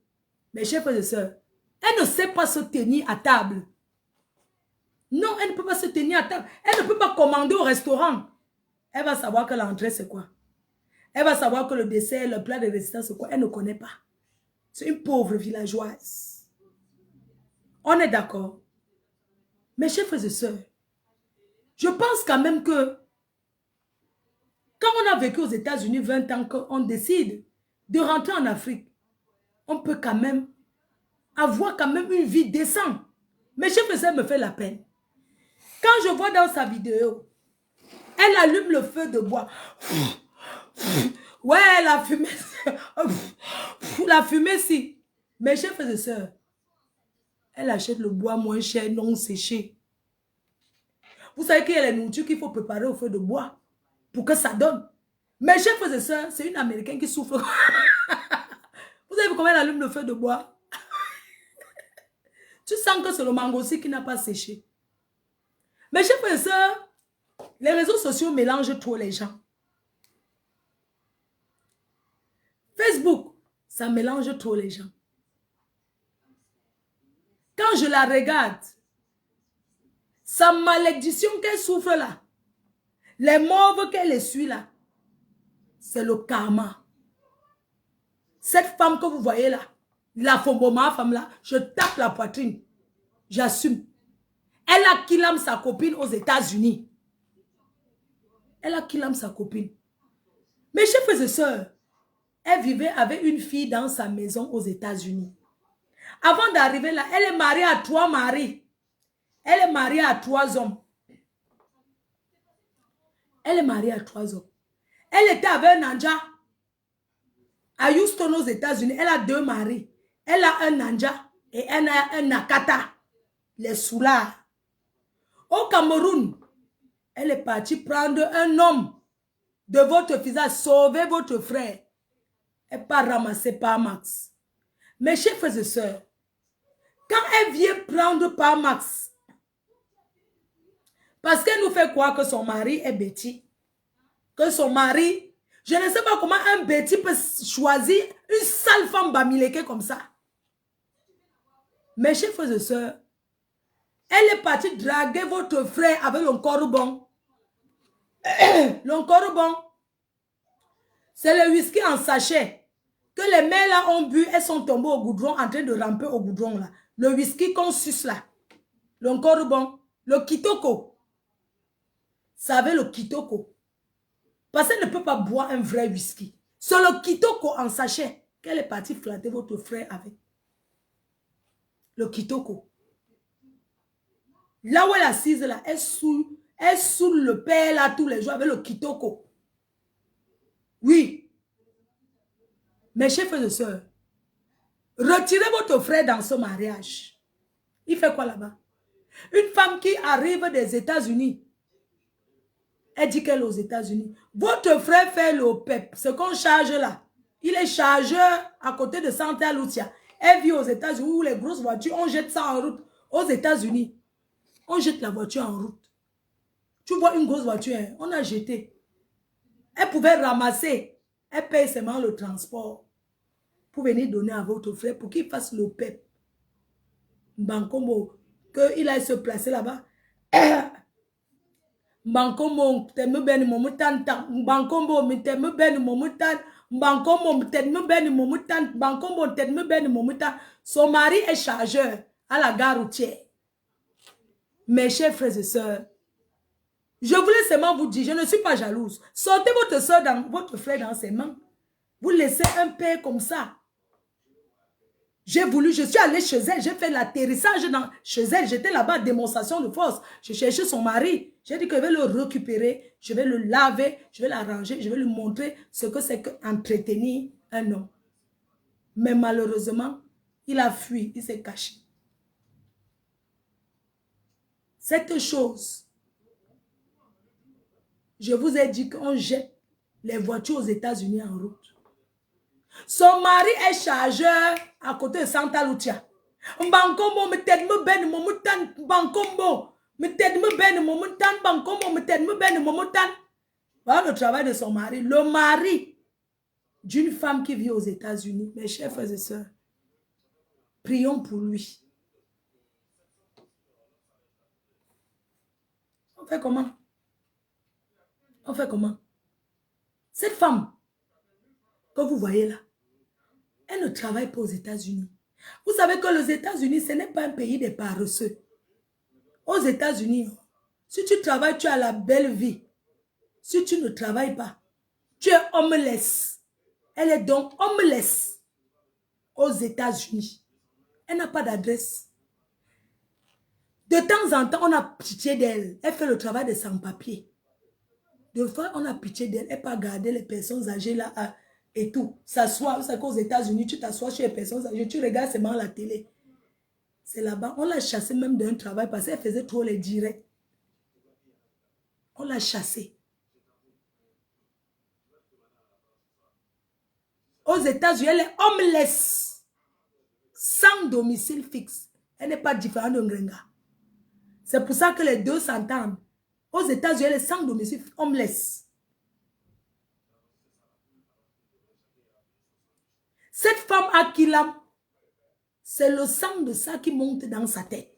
Mes chers frères et sœurs, elle ne sait pas se tenir à table. Non, elle ne peut pas se tenir à table. Elle ne peut pas commander au restaurant. Elle va savoir que l'entrée, c'est quoi. Elle va savoir que le dessert, le plat de résistance, c'est quoi. Elle ne connaît pas. C'est une pauvre villageoise. On est d'accord. Mes chers frères et sœurs, je pense quand même que quand on a vécu aux États-Unis 20 ans, qu'on décide de rentrer en Afrique, on peut quand même avoir quand même une vie décente. Mes chers frères et sœurs me fait la peine. Quand je vois dans sa vidéo, elle allume le feu de bois. Ouais, la fumée. La fumée, si. Mes chers frères et sœurs, elle achète le bois moins cher, non séché. Vous savez qu'il y a les nourritures qu'il faut préparer au feu de bois pour que ça donne. Mes chers frères et sœurs, c'est une Américaine qui souffre. Vous savez comment elle allume le feu de bois? Tu sens que c'est le mango aussi qui n'a pas séché. Mes chers frères et sœurs, les réseaux sociaux mélangent trop les gens. Facebook, ça mélange trop les gens. Quand je la regarde, sa malédiction qu'elle souffre là, les mauves qu'elle essuie là, c'est le karma. Cette femme que vous voyez là, la Fomboma femme là, je tape la poitrine. J'assume. Elle a killé sa copine aux États-Unis. Elle a killé sa copine. Mes chers frères et sœurs, elle vivait avec une fille dans sa maison aux États-Unis. Avant d'arriver là, elle est mariée à 3 maris. Elle est mariée à 3 hommes. Elle est mariée à 3 hommes. Elle était avec un Nanja à Houston aux États-Unis. Elle a 2 maris. Elle a un Nanja et elle a un Nakata. Les soulards. Au Cameroun, elle est partie prendre un homme de votre visage, sauver votre frère. Elle n'est pas ramassée par Max. Mes chers frères et sœurs, quand elle vient prendre par Max, parce qu'elle nous fait croire que son mari est bêtis, que son mari, je ne sais pas comment un bêtis peut choisir une sale femme bamileke comme ça. Mes chers frères et sœurs, elle est partie draguer votre frère avec l'oncorbon. L'oncorbon, c'est le whisky en sachet que les mères là ont bu, elles sont tombées au goudron en train de ramper au goudron là. Le whisky qu'on suce là. L'oncorbon, le kitoko. Vous savez le kitoko. Parce qu'elle ne peut pas boire un vrai whisky. C'est le kitoko en sachet qu'elle est partie flatter votre frère avec. Le kitoko. Là où elle est assise là, elle saoule le père là tous les jours avec le kitoko. Oui. Mes chers frères et sœurs, retirez votre frère dans ce mariage. Il fait quoi là-bas? Une femme qui arrive des États-Unis. Elle dit qu'elle est aux États-Unis. Votre frère fait le PEP. Ce qu'on charge là. Il est chargeur à côté de Santa Lucia. Elle vit aux États-Unis où les grosses voitures, on jette ça en route. Aux États-Unis, on jette la voiture en route. Tu vois une grosse voiture, hein, on a jeté. Elle pouvait ramasser. Elle paye seulement le transport pour venir donner à votre frère pour qu'il fasse le PEP. Bankombo, qu'il aille se placer là-bas. Bankombo, t'aimes bien momutan, Bankombo, t'aimes bien momutan, Bankombo, t'aimes bien momutan, Bankombo, t'aimes bien momutan. Son mari est chargeur à la gare routière. Mes chers frères et sœurs, je voulais seulement vous dire, je ne suis pas jalouse. Sortez votre frère dans ses mains. Vous laissez un père comme ça. J'ai voulu, je suis allée chez elle, j'ai fait l'atterrissage chez elle, j'étais là-bas, démonstration de force. J'ai cherché son mari, j'ai dit que je vais le récupérer, je vais le laver, je vais l'arranger, je vais lui montrer ce que c'est qu'entretenir un homme. Mais malheureusement, il a fui, il s'est caché. Cette chose, je vous ai dit qu'on jette les voitures aux États-Unis en route. Son mari est chargeur à côté de Santa Lucia. Bankombo me t'aide me ben mo mutan bankombo me t'aide me ben mo mutan bankombo me t'aide me ben mo mutan. Voilà le travail de son mari. Le mari d'une femme qui vit aux États-Unis. Mes chers frères et sœurs, prions pour lui. On fait comment? On fait comment? Cette femme que vous voyez là, elle ne travaille pas aux États-Unis. Vous savez que les États-Unis, ce n'est pas un pays des paresseux. Aux États-Unis, si tu travailles, tu as la belle vie. Si tu ne travailles pas, tu es homeless. Elle est donc homeless aux États-Unis. Elle n'a pas d'adresse. De temps en temps, on a pitié d'elle. Elle fait le travail de sans-papier. Des fois, on a pitié d'elle. Elle peut garder les personnes âgées là et tout. S'asseoir. Vous savez qu'aux États-Unis, tu t'assois chez les personnes âgées. Tu regardes seulement la télé. C'est là-bas. On l'a chassée même d'un travail parce qu'elle faisait trop les directs. On l'a chassée. Aux États-Unis, elle est homeless. Sans domicile fixe. Elle n'est pas différente de Ngrenga. C'est pour ça que les deux s'entendent. Aux États-Unis, elle est sans domicile homeless. Cette femme a Kilam. C'est le sang de ça qui monte dans sa tête.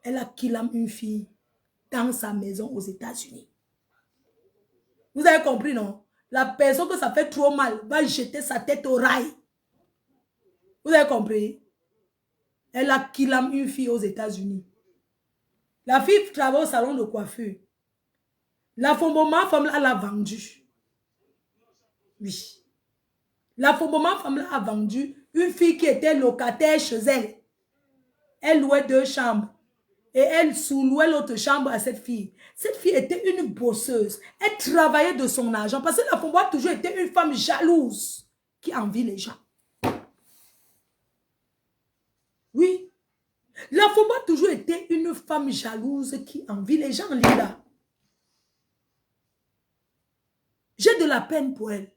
Elle a Kilam, une fille, dans sa maison aux États-Unis. Vous avez compris, non? La personne que ça fait trop mal va jeter sa tête au rail. Vous avez compris? Elle a Kilam, une fille aux États-Unis. La fille travaille au salon de coiffure. La Fomboma femme là, l'a vendue. Oui. La Fomboma femme là a vendu une fille qui était locataire chez elle. Elle louait 2 chambres. Et elle sous-louait l'autre chambre à cette fille. Cette fille était une bosseuse. Elle travaillait de son argent. Parce que la Fomboma a toujours été une femme jalouse qui envie les gens. Oui. La Fomboma a toujours été une femme jalouse qui envie les gens, Linda. J'ai de la peine pour elle.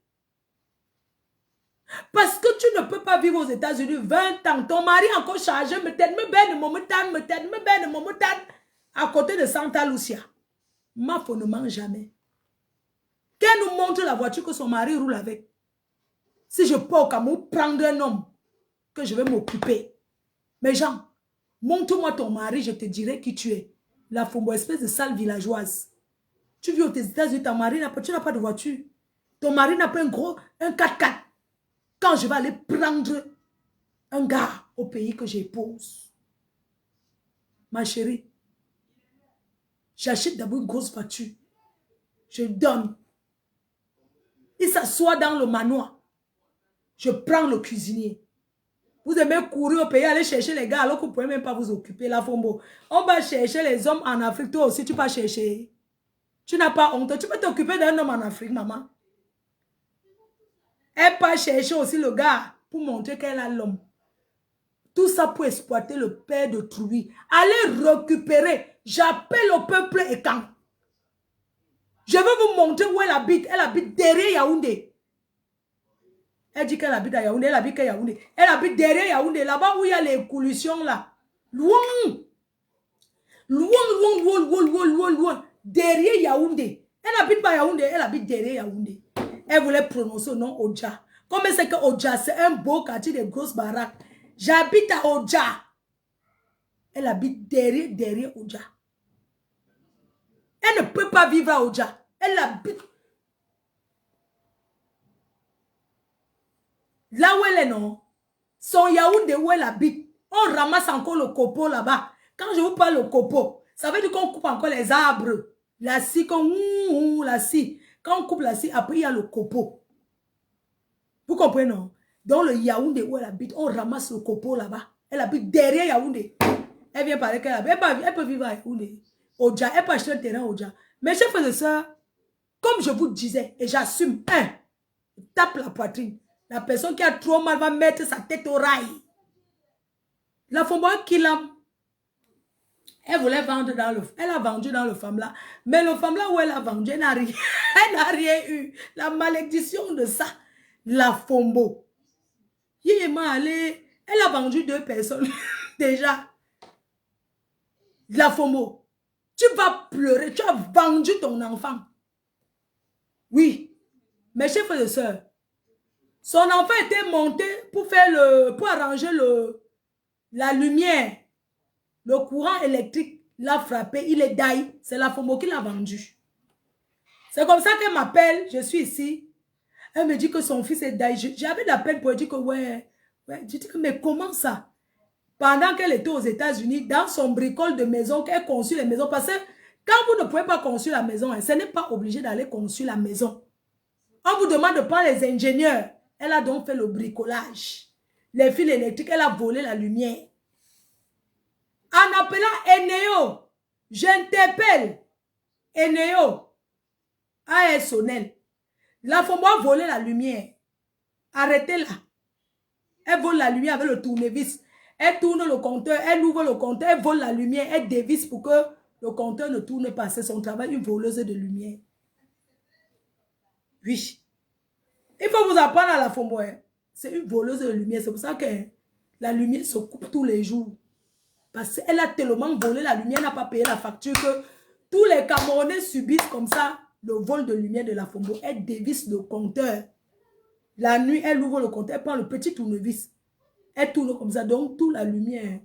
Parce que tu ne peux pas vivre aux États-Unis 20 ans. Ton mari encore chargé, à côté de Santa Lucia. Ma femme ne mange jamais. Qu'elle nous montre la voiture que son mari roule avec. Si je peux au Cameroun prendre un homme que je vais m'occuper. Mais Jean, montre-moi ton mari, je te dirai qui tu es. La femme, espèce de sale villageoise. Tu vis aux États-Unis, ton mari tu n'as pas de voiture. Ton mari n'a pas un 4x4. Quand je vais aller prendre un gars au pays que j'épouse. Ma chérie, j'achète d'abord une grosse voiture. Je donne. Il s'assoit dans le manoir. Je prends le cuisinier. Vous aimez courir au pays, aller chercher les gars alors que vous ne pouvez même pas vous occuper. La Fombo. On va chercher les hommes en Afrique. Toi aussi, tu vas chercher. Tu n'as pas honte. Tu peux t'occuper d'un homme en Afrique, maman. Elle va chercher aussi le gars pour montrer qu'elle a l'homme. Tout ça pour exploiter le père de Trouy. Allez récupérer. J'appelle le peuple et quand. Je vais vous montrer où elle habite. Elle habite derrière Yaoundé. Elle dit qu'elle habite à Yaoundé. Elle habite à Yaoundé. Elle habite derrière Yaoundé. Là-bas où il y a les pollutions là. Loin. Loin, loin, loin, loin, loin, loin, loin. Derrière Yaoundé. Elle n'habite pas à Yaoundé. Elle habite derrière Yaoundé. Elle voulait prononcer le nom Oja. Comme c'est que Oja, c'est un beau quartier de grosses baraques. J'habite à Oja. Elle habite derrière Oja. Elle ne peut pas vivre à Oja. Elle habite. Là où elle est, non. Son Yaoundé où elle habite. On ramasse encore le copeau là-bas. Quand je vous parle le copeau, ça veut dire qu'on coupe encore les arbres. La scie, la scie. Quand on coupe la scie, après il y a le copeau. Vous comprenez, non? Dans le Yaoundé où elle habite, on ramasse le copeau là-bas. Elle habite derrière Yaoundé. Elle vient parler qu'elle habite. Elle peut vivre à Yaoundé. Oja, elle peut acheter un terrain Oja. Mais chers frères et sœurs, comme je vous disais, et j'assume, tape la poitrine. La personne qui a trop mal va mettre sa tête au rail. La Fombo Kilam, elle voulait vendre dans le... Elle a vendu dans le femme-là. Mais le femme-là où elle a vendu, elle n'a rien, elle n'a rien eu. La malédiction de ça. La Fombo. Elle a vendu 2 personnes. Déjà. La Fombo. Tu vas pleurer. Tu as vendu ton enfant. Oui. Mes chers frères et sœurs. Son enfant était monté pour faire pour arranger la lumière. Le courant électrique l'a frappé. Il est daï. C'est la Fombo qui l'a vendu. C'est comme ça qu'elle m'appelle. Je suis ici. Elle me dit que son fils est daï. J'avais de la peine pour lui dire que ouais. Je dis que mais comment ça? Pendant qu'elle était aux États-Unis, dans son bricole de maison, qu'elle conçut les maisons. Parce que quand vous ne pouvez pas construire la maison, ce n'est pas obligé d'aller construire la maison. On vous demande de prendre les ingénieurs. Elle a donc fait le bricolage. Les fils électriques, elle a volé la lumière. En appelant Eneo, j'interpelle Eneo, ASONEL. La Fombo a volé la lumière. Arrêtez-la. Elle vole la lumière avec le tournevis. Elle tourne le compteur, elle ouvre le compteur, elle vole la lumière, elle dévisse pour que le compteur ne tourne pas. C'est son travail, une voleuse de lumière. Oui. Il faut vous apprendre à la Fombo. C'est une voleuse de lumière. C'est pour ça que la lumière se coupe tous les jours. Parce qu'elle a tellement volé la lumière, elle n'a pas payé la facture que tous les Camerounais subissent comme ça le vol de lumière de la Fombo. Elle dévisse le compteur. La nuit, elle ouvre le compteur, elle prend le petit tournevis. Elle tourne comme ça, donc toute la lumière.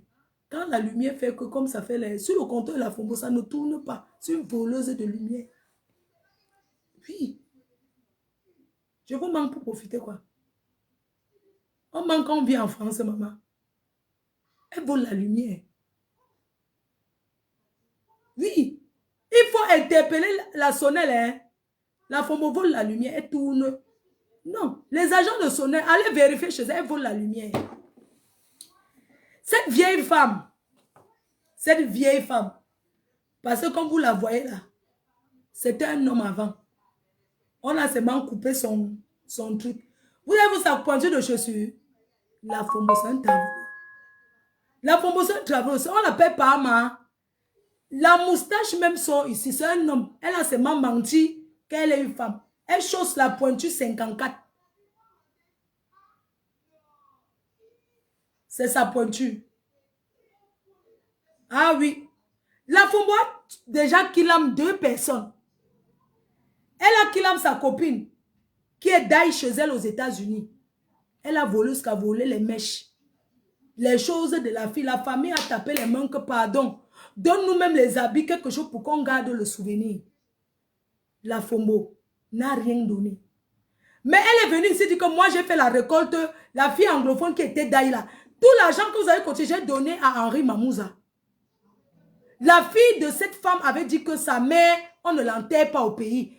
Quand la lumière fait que comme ça fait les... Sur le compteur de la Fombo, ça ne tourne pas. C'est une voleuse de lumière. Oui. Je vous manque pour profiter quoi. On manque quand on vit en France, maman. Elle vole la lumière. Oui. Il faut interpeller la Sonel. Hein. La Fombo vole la lumière, elle tourne. Non. Les agents de Sonel, allez vérifier chez elle, elle vole la lumière. Cette vieille femme, parce que comme vous la voyez là, c'était un homme avant. On a seulement coupé son truc. Vous avez vu sa pointure de chaussure? La Fombo, c'est un tableau. La Fombo, c'est un tableau. On l'appelle Parma. La moustache même sort ici. C'est un homme. Elle a seulement menti qu'elle est une femme. Elle chausse la pointure 54. C'est sa pointure. Ah oui. La Fombo a déjà killé 2 personnes. Elle a killé sa copine qui est d'ailleurs chez elle aux États-Unis. Elle a volé ce qu'a volé les mèches. Les choses de la fille. La famille a tapé les mains que pardon. Donne-nous même les habits, quelque chose pour qu'on garde le souvenir. La Fombo n'a rien donné. Mais elle est venue ici dire que moi j'ai fait la récolte. La fille anglophone qui était d'ailleurs. Tout l'argent que vous avez cotisé, j'ai donné à Henri Mamouza. La fille de cette femme avait dit que sa mère, on ne l'enterre pas au pays.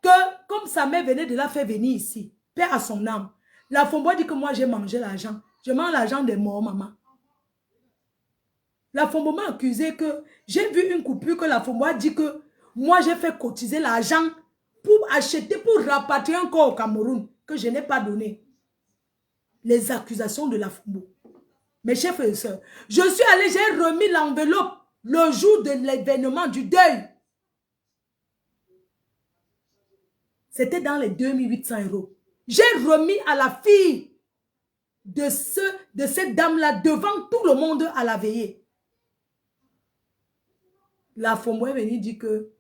Que comme sa mère venait de la faire venir ici, paix à son âme. La Fombo dit que moi j'ai mangé l'argent. Je mange l'argent des morts, maman. La Fombo m'a accusé que j'ai vu une coupure que la Fombo a dit que moi j'ai fait cotiser l'argent pour acheter, pour rapatrier un corps au Cameroun que je n'ai pas donné. Les accusations de la Fombo. Mes chers frères et sœurs, je suis allée, j'ai remis l'enveloppe le jour de l'événement du deuil. C'était dans les 2800 €. J'ai remis à la fille de cette dame-là devant tout le monde à la veillée. La Fombo est venue dire que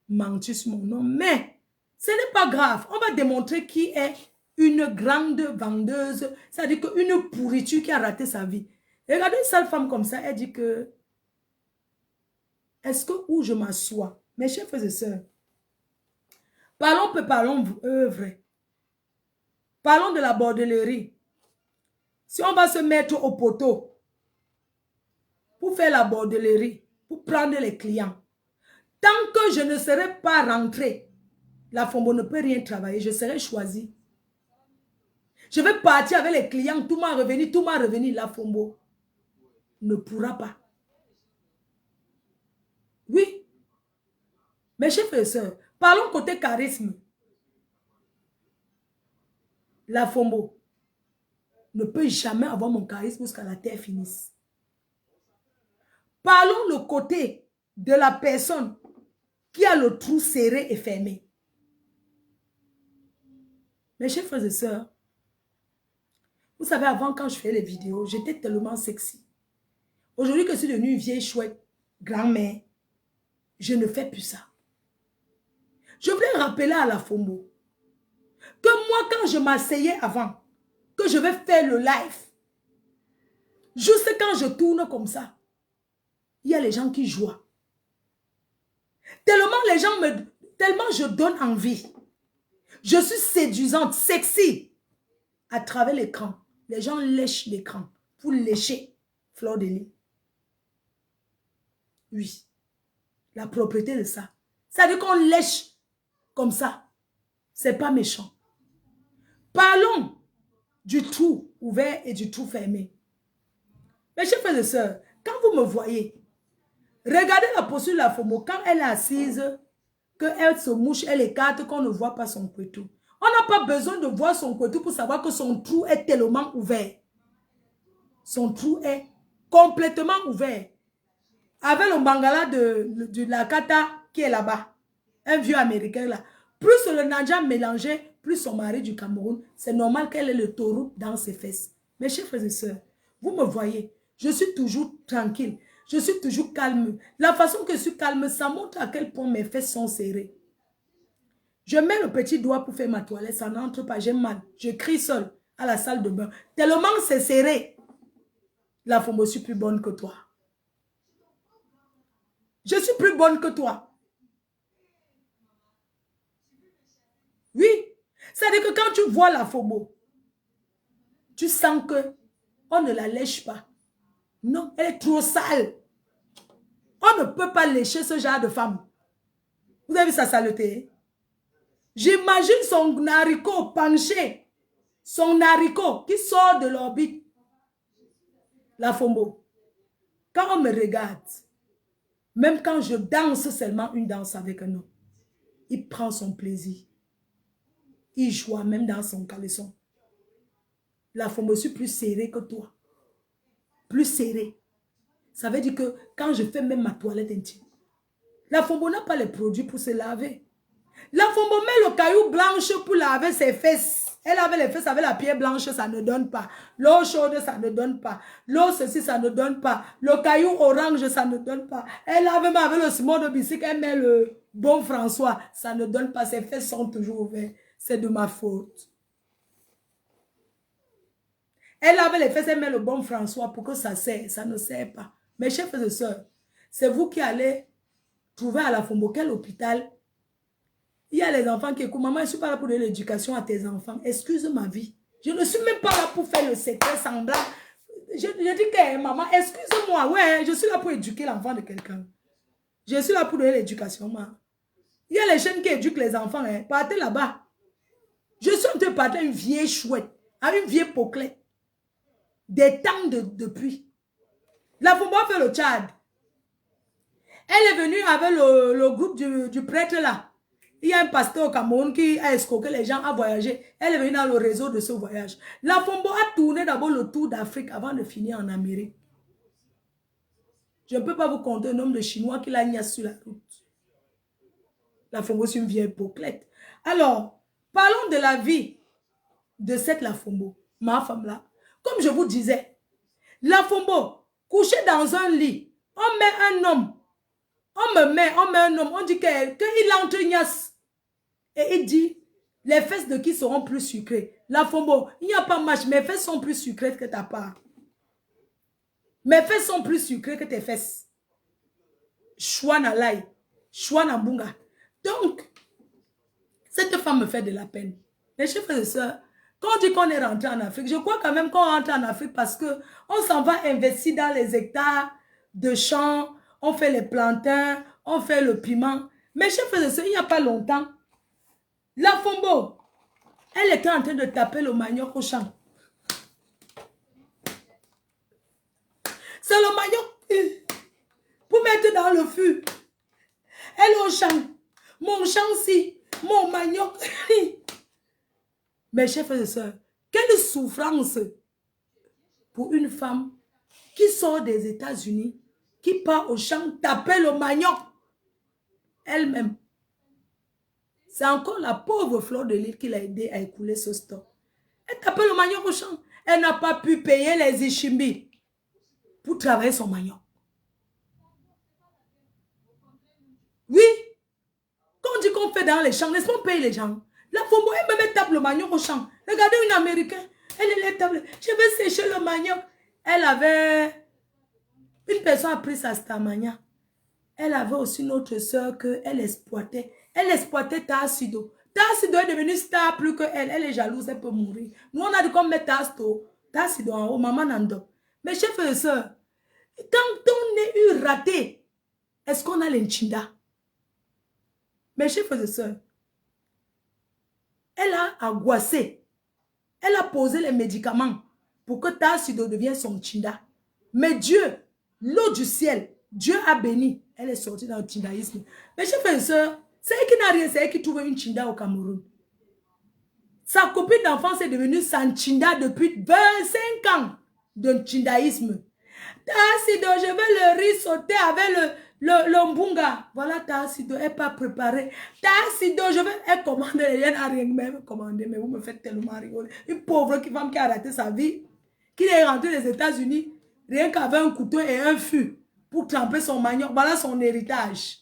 mentir sur mon nom. Mais ce n'est pas grave. On va démontrer qui est une grande vendeuse. C'est-à-dire qu'une pourriture qui a raté sa vie. Et regardez une sale femme comme ça. Elle dit que est-ce que où je m'assois? Mes chers frères et sœurs. Parlons vrai. Parlons de la bordellerie. Si on va se mettre au poteau pour faire la bordellerie, pour prendre les clients, tant que je ne serai pas rentré, la Fombo ne peut rien travailler, je serai choisi. Je vais partir avec les clients, tout m'a revenu, la Fombo ne pourra pas. Oui. Mes chers frères et sœurs, parlons côté charisme. La Fombo. ne peut jamais avoir mon charisme jusqu'à la terre finisse. Parlons le côté de la personne qui a le trou serré et fermé. Mes chers frères et sœurs, vous savez, avant, quand je faisais les vidéos, j'étais tellement sexy. Aujourd'hui que je suis devenue une vieille chouette, grand-mère, je ne fais plus ça. Je voulais rappeler à la FOMO que moi, quand je m'asseyais avant, que je vais faire le live, juste quand je tourne comme ça, il y a les gens qui jouent. Tellement je donne envie. Je suis séduisante, sexy. À travers l'écran, les gens lèchent l'écran pour lécher Fleur de Lys. Oui, la propriété de ça. Ça veut dire qu'on lèche comme ça. C'est pas méchant. Parlons du trou ouvert et du trou fermé. Mes chers frères et sœurs, quand vous me voyez, regardez la posture de la FOMO. Quand elle est assise, qu'elle se mouche, elle écarte, qu'on ne voit pas son couteau. On n'a pas besoin de voir son couteau pour savoir que son trou est tellement ouvert. Son trou est complètement ouvert. Avec le mangala de la kata qui est là-bas, un vieux américain là, plus le Nadia mélangé, plus son mari du Cameroun, c'est normal qu'elle ait le taureau dans ses fesses. Mes chers frères et sœurs, vous me voyez, je suis toujours tranquille, je suis toujours calme. La façon que je suis calme, ça montre à quel point mes fesses sont serrées. Je mets le petit doigt pour faire ma toilette, ça n'entre pas, j'ai mal. Je crie seul à la salle de bain. Tellement c'est serré. La FOMO, je suis plus bonne que toi. Je suis plus bonne que toi. Oui. C'est-à-dire que quand tu vois la FOMO, tu sens que on ne la lèche pas. Non, elle est trop sale. On ne peut pas lécher ce genre de femme. Vous avez vu sa saleté? J'imagine son haricot penché. Son haricot qui sort de l'orbite. La FOMO. Quand on me regarde, même quand je danse seulement une danse avec un homme, il prend son plaisir. Il joue même dans son caleçon. La FOMO, je suis plus serrée que toi. Plus serrée. Ça veut dire que quand je fais même ma toilette intime, la FOMO n'a pas les produits pour se laver. La FOMO met le caillou blanche pour laver ses fesses. Elle avait les fesses avec la pierre blanche, ça ne donne pas. L'eau chaude, ça ne donne pas. L'eau ceci, ça ne donne pas. Le caillou orange, ça ne donne pas. Elle avait même avec le ciment de bicycle, elle met le bon François, ça ne donne pas. Ses fesses sont toujours ouvertes. C'est de ma faute. Elle avait les fesses, elle met le bon François pour que ça sert. Ça ne sert pas. Mes chers frères et sœurs, c'est vous qui allez trouver à la FOMO quel hôpital. Il y a les enfants qui écoutent. Maman, je ne suis pas là pour donner l'éducation à tes enfants. Excuse ma vie. Je ne suis même pas là pour faire le secret semblant. Je dis que maman, excuse-moi. Ouais, je suis là pour éduquer l'enfant de quelqu'un. Je suis là pour donner l'éducation, maman. Il y a les chaînes qui éduquent les enfants. Hein. Partez là-bas. Je suis en train de parler à une vieille chouette, à une vieille poclette. Des temps depuis. La FOMO a fait le Tchad. Elle est venue avec le groupe du prêtre là. Il y a un pasteur au Cameroun qui a escroqué les gens à voyager. Elle est venue dans le réseau de ce voyage. La FOMO a tourné d'abord le tour d'Afrique avant de finir en Amérique. Je ne peux pas vous compter le nombre de Chinois qui l'a mis sur la route. La FOMO, c'est une vieille poclette. Alors, parlons de la vie de cette la FOMO, ma femme là. Comme je vous disais, la FOMO, couché dans un lit, on met un homme. On met un homme, on dit qu'il entregnasse. Et il dit, les fesses de qui seront plus sucrées? La FOMO, il n'y a pas match, mes fesses sont plus sucrées que ta part. Mes fesses sont plus sucrées que tes fesses. Chouana lai, chouana bunga. Donc, cette femme me fait de la peine. Mes chers frères et sœurs, quand on dit qu'on est rentré en Afrique, je crois quand même qu'on rentre en Afrique parce qu'on s'en va investir dans les hectares de champs, on fait les plantains, on fait le piment. Mes chers frères et sœurs, il n'y a pas longtemps, la FOMO, elle était en train de taper le manioc au champ. C'est le manioc pour mettre dans le fût. Elle est au champ. Mon champ-ci, mon manioc. Mes chers frères et sœurs, quelle souffrance pour une femme qui sort des États-Unis, qui part au champ taper le manioc elle-même. C'est encore la pauvre Fleur de Lys qui l'a aidé à écouler ce stock. Elle tapait le manioc au champ. Elle n'a pas pu payer les Ishimbi pour travailler son manioc. Oui. Quand on dit qu'on fait dans les champs, laisse-moi payer les gens. La Fombo, elle me tape le manioc au champ. Regardez une Américaine. Elle est table. Je vais sécher le manioc. Elle avait... Une personne a pris sa stamania. Elle avait aussi une autre soeur qu'elle exploitait. Elle exploitait Tassido. Tassido est devenue star plus que elle. Elle est jalouse, elle peut mourir. Nous, on a dit qu'on met Tassido en haut, maman Nando. Mes chefs et soeurs, quand on est eu raté, est-ce qu'on a l'inchinda? Mes chefs et soeurs, elle a angoissé. Elle a posé les médicaments pour que Tassido devienne son chinda. Mais Dieu, l'eau du ciel, Dieu a béni. Elle est sortie dans le chindaïsme. Mes chers frères et sœurs, c'est elle qui n'a rien, c'est elle qui trouve une chinda au Cameroun. Sa copine d'enfance est devenue sans chinda depuis 25 ans de chindaïsme. Tassido, je veux le riz sauté avec le mbunga. Voilà Tassido, elle n'est pas préparée. Tassido, je veux... Elle commande, elle n'a rien même commandé, mais vous me faites tellement rigoler. Une pauvre femme qui a raté sa vie, qui est rentrée des États-Unis, rien qu'avec un couteau et un fût pour tremper son manioc. Voilà son héritage.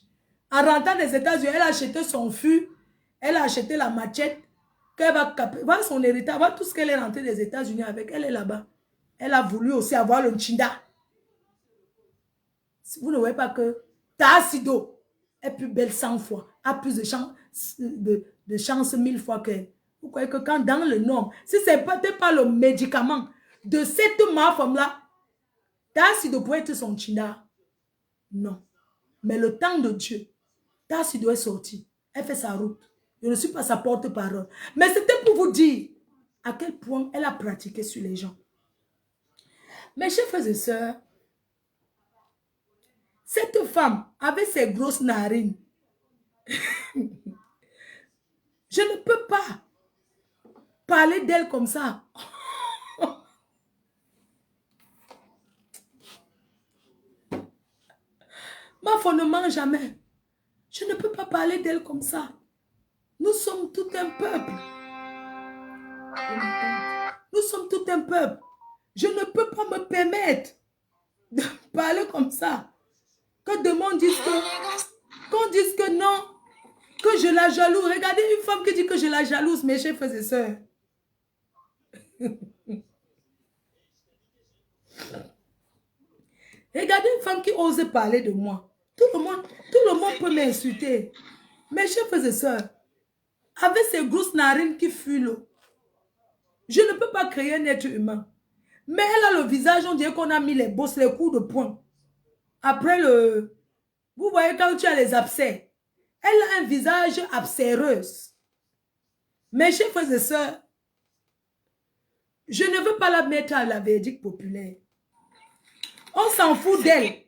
En rentrant des États-Unis, elle a acheté son fût, elle a acheté la machette, qu'elle va caper. Voilà son héritage. Voilà tout ce qu'elle est rentrée des États-Unis avec. Elle est là-bas. Elle a voulu aussi avoir le chinda. Vous ne voyez pas que Tassido est plus belle 100 fois, a plus de chance 1000 fois qu'elle. Vous croyez que quand dans le nom, si ce n'est pas le médicament de cette femme-là, Tassido pourrait être son chinda. Non. Mais le temps de Dieu, Tassido est sorti. Elle fait sa route. Je ne suis pas sa porte-parole. Mais c'était pour vous dire à quel point elle a pratiqué sur les gens. Mes chers frères et sœurs, cette femme, avec ses grosses narines, je ne peux pas parler d'elle comme ça. Ma femme ne ment jamais. Je ne peux pas parler d'elle comme ça. Nous sommes tout un peuple. Nous sommes tout un peuple. Je ne peux pas me permettre de parler comme ça. Que de monde dise que, qu'on dise que non, que je la jalouse. Regardez une femme qui dit que je la jalouse, mes chers frères et sœurs. Regardez une femme qui ose parler de moi. Tout le monde peut m'insulter. Mes chers frères et sœurs, avec ces grosses narines qui fuient l'eau, je ne peux pas créer un être humain. Mais elle a le visage, on dirait qu'on a mis les bosses, les coups de poing. Après le... Vous voyez quand tu as les abcès. Elle a un visage abcéreuse. Mes chers frères et sœurs, je ne veux pas la mettre à la verdict populaire. On s'en fout d'elle.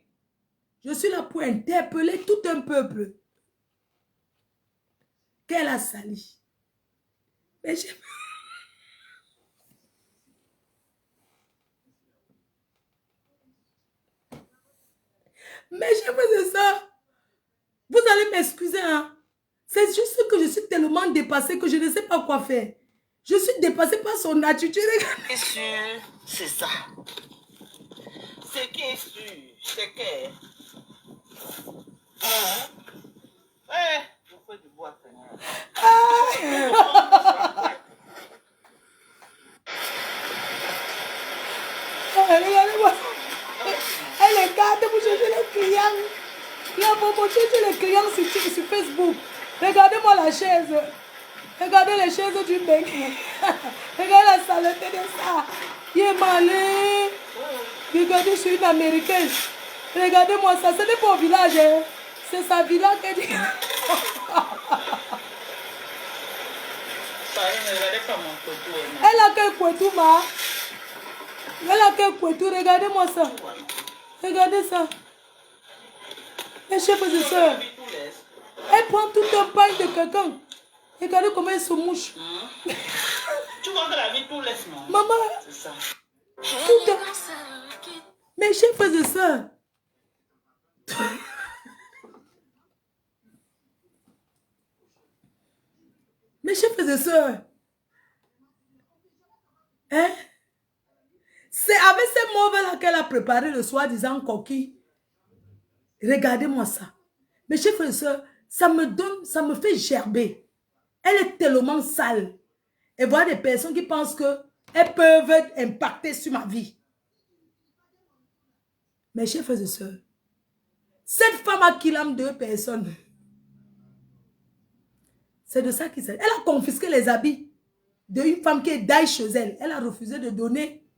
Je suis là pour interpeller tout un peuple qu'elle a sali. Mais je... Mes chers frères et sœurs, vous allez m'excuser, hein. C'est juste que je suis tellement dépassée que je ne sais pas quoi faire. Je suis dépassée par son attitude. C'est sûr, c'est ça. Ce qui est sûr, c'est que... je fais du bois. Regardez-moi. Elle regarde pour chercher les clients. Il a pour chercher les clients sur Facebook. Regardez-moi la chaise. Regardez les chaises du mec. Regardez la saleté de ça. Il est malin. Regardez, je suis une américaine. Regardez-moi ça. Ce n'est pas au village. Hein. C'est sa villa qu'elle dit. Elle a quel couetou, ma? Elle a quel couetou? Regardez-moi ça. Regardez ça. Mes chers frères et sœurs. Elle prend tout un pain de quelqu'un. Regardez comment elle se mouche. Tu vois que la vie tout laisse, non? Maman. C'est ça. Mes chers frères et sœurs, mes chers frères et sœurs, hein? C'est avec ces mauvais-là qu'elle a préparé le soi-disant coquille. Regardez-moi ça. Mes chers frères et sœurs, ça me fait gerber. Elle est tellement sale. Et voir des personnes qui pensent qu'elles peuvent impacter sur ma vie. Mes chers frères et sœurs, cette femme a killé 2 personnes. C'est de ça qu'il s'agit. Elle a confisqué les habits d'une femme qui est d'aille chez elle. Elle a refusé de donner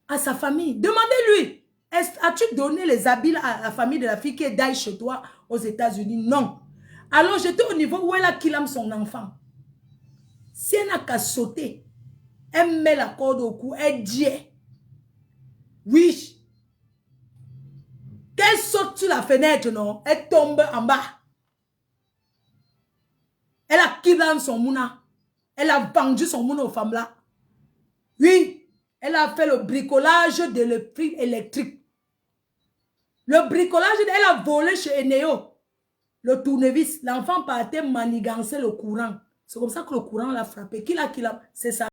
à sa famille. Demandez-lui, as-tu donné les habits à la famille de la fille qui est d'aille chez toi aux États-Unis? Non. Alors j'étais au niveau où elle a killé son enfant. Si elle n'a qu'à sauter, elle met la corde au cou, elle dit, oui, qu'elle saute sur la fenêtre, non, elle tombe en bas. Elle a killé son mouna. Elle a vendu son mouna aux femmes là. Oui, elle a fait le bricolage de le fil électrique. Le bricolage, elle a volé chez Eneo. Le tournevis, l'enfant partait manigancer le courant. C'est comme ça que le courant l'a frappé. Qui l'a? C'est ça.